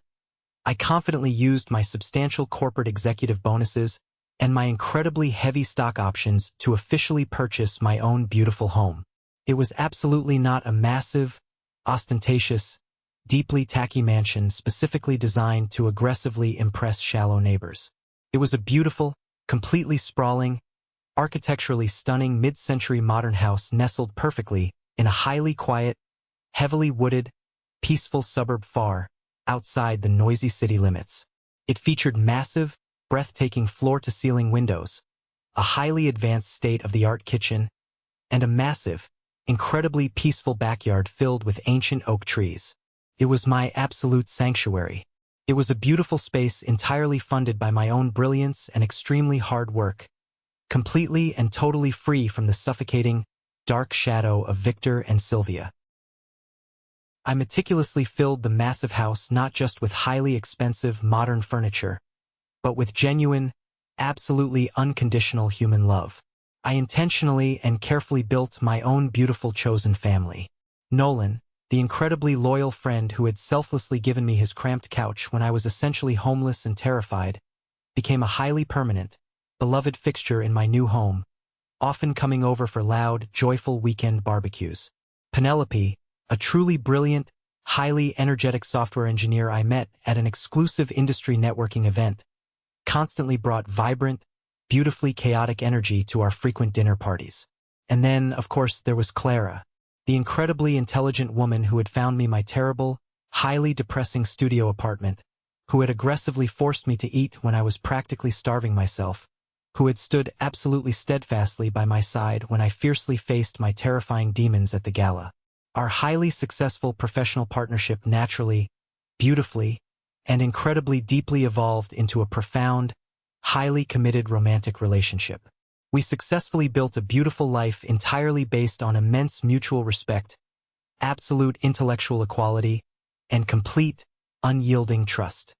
I confidently used my substantial corporate executive bonuses and my incredibly heavy stock options to officially purchase my own beautiful home. It was absolutely not a massive, ostentatious, deeply tacky mansion specifically designed to aggressively impress shallow neighbors. It was a beautiful, completely sprawling, architecturally stunning mid-century modern house nestled perfectly in a highly quiet, heavily wooded, peaceful suburb far outside the noisy city limits. It featured massive, breathtaking floor-to-ceiling windows, a highly advanced state-of-the-art kitchen, and a massive, incredibly peaceful backyard filled with ancient oak trees. It was my absolute sanctuary. It was a beautiful space entirely funded by my own brilliance and extremely hard work, completely and totally free from the suffocating, dark shadow of Victor and Sylvia. I meticulously filled the massive house not just with highly expensive modern furniture, but with genuine, absolutely unconditional human love. I intentionally and carefully built my own beautiful chosen family. Nolan, the incredibly loyal friend who had selflessly given me his cramped couch when I was essentially homeless and terrified, became a highly permanent, beloved fixture in my new home, often coming over for loud, joyful weekend barbecues. Penelope, a truly brilliant, highly energetic software engineer I met at an exclusive industry networking event, constantly brought vibrant, beautifully chaotic energy to our frequent dinner parties. And then, of course, there was Clara, the incredibly intelligent woman who had found me my terrible, highly depressing studio apartment, who had aggressively forced me to eat when I was practically starving myself, who had stood absolutely steadfastly by my side when I fiercely faced my terrifying demons at the gala. Our highly successful professional partnership naturally, beautifully, and incredibly deeply evolved into a profound, highly committed romantic relationship. We successfully built a beautiful life entirely based on immense mutual respect, absolute intellectual equality, and complete, unyielding trust.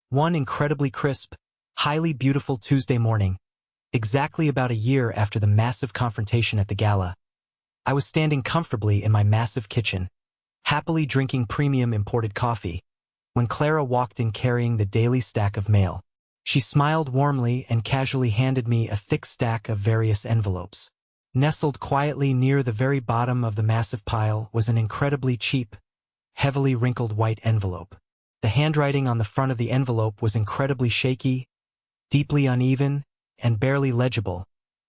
One incredibly crisp, highly beautiful Tuesday morning, exactly about a year after the massive confrontation at the gala, I was standing comfortably in my massive kitchen, happily drinking premium imported coffee, when Clara walked in carrying the daily stack of mail. She smiled warmly and casually handed me a thick stack of various envelopes. Nestled quietly near the very bottom of the massive pile was an incredibly cheap, heavily wrinkled white envelope. The handwriting on the front of the envelope was incredibly shaky, deeply uneven, and barely legible,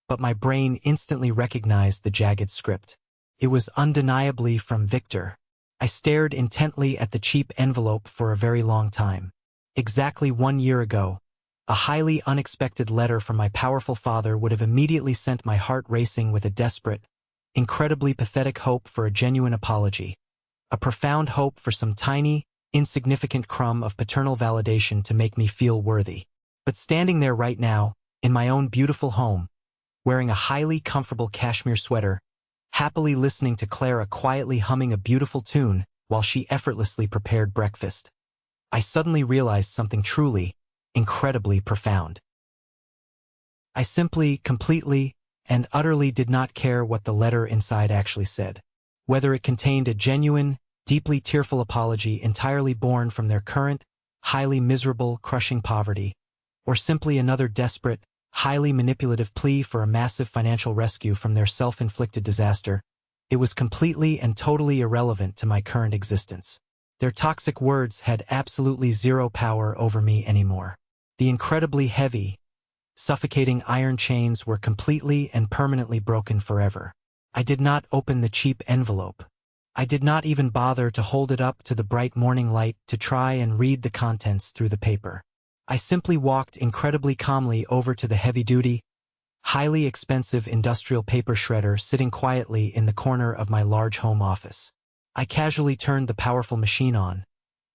but my brain instantly recognized the jagged script. It was undeniably from Victor. I stared intently at the cheap envelope for a very long time. Exactly 1 year ago, a highly unexpected letter from my powerful father would have immediately sent my heart racing with a desperate, incredibly pathetic hope for a genuine apology, a profound hope for some tiny, insignificant crumb of paternal validation to make me feel worthy. But standing there right now, in my own beautiful home, wearing a highly comfortable cashmere sweater, happily listening to Clara quietly humming a beautiful tune while she effortlessly prepared breakfast, I suddenly realized something truly, incredibly profound. I simply, completely, and utterly did not care what the letter inside actually said. Whether it contained a genuine, deeply tearful apology entirely born from their current, highly miserable, crushing poverty, or simply another desperate, highly manipulative plea for a massive financial rescue from their self-inflicted disaster, it was completely and totally irrelevant to my current existence. Their toxic words had absolutely zero power over me anymore. The incredibly heavy, suffocating iron chains were completely and permanently broken forever. I did not open the cheap envelope. I did not even bother to hold it up to the bright morning light to try and read the contents through the paper. I simply walked incredibly calmly over to the heavy-duty, highly expensive industrial paper shredder sitting quietly in the corner of my large home office. I casually turned the powerful machine on,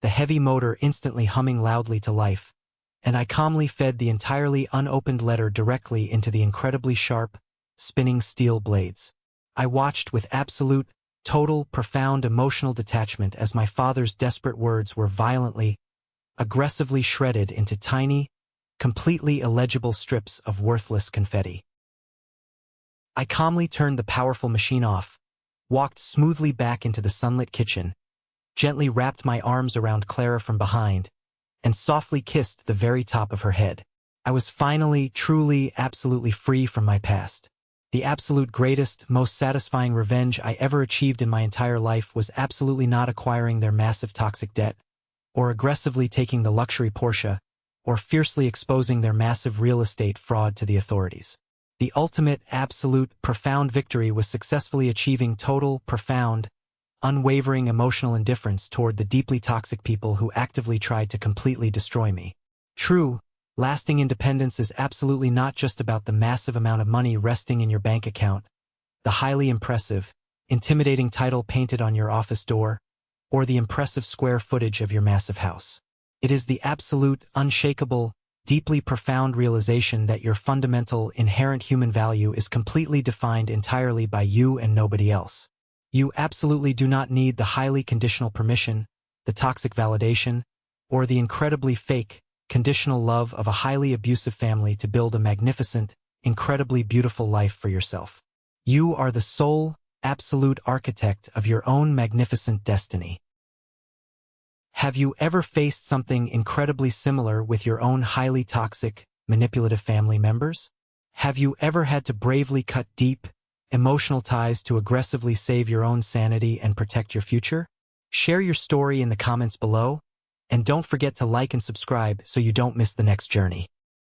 the heavy motor instantly humming loudly to life, and I calmly fed the entirely unopened letter directly into the incredibly sharp, spinning steel blades. I watched with absolute, total, profound emotional detachment as my father's desperate words were violently, aggressively shredded into tiny, completely illegible strips of worthless confetti. I calmly turned the powerful machine off, walked smoothly back into the sunlit kitchen, gently wrapped my arms around Clara from behind, and softly kissed the very top of her head. I was finally, truly, absolutely free from my past. The absolute greatest, most satisfying revenge I ever achieved in my entire life was absolutely not acquiring their massive toxic debt, or aggressively taking the luxury Porsche, or fiercely exposing their massive real estate fraud to the authorities. The ultimate, absolute, profound victory was successfully achieving total, profound, unwavering emotional indifference toward the deeply toxic people who actively tried to completely destroy me. True, lasting independence is absolutely not just about the massive amount of money resting in your bank account, the highly impressive, intimidating title painted on your office door, or the impressive square footage of your massive house. It is the absolute, unshakable, deeply profound realization that your fundamental, inherent human value is completely defined entirely by you and nobody else. You absolutely do not need the highly conditional permission, the toxic validation, or the incredibly fake, conditional love of a highly abusive family to build a magnificent, incredibly beautiful life for yourself. You are the sole, absolute architect of your own magnificent destiny. Have you ever faced something incredibly similar with your own highly toxic, manipulative family members? Have you ever had to bravely cut deep, emotional ties to aggressively save your own sanity and protect your future? Share your story in the comments below, and don't forget to like and subscribe so you don't miss the next journey.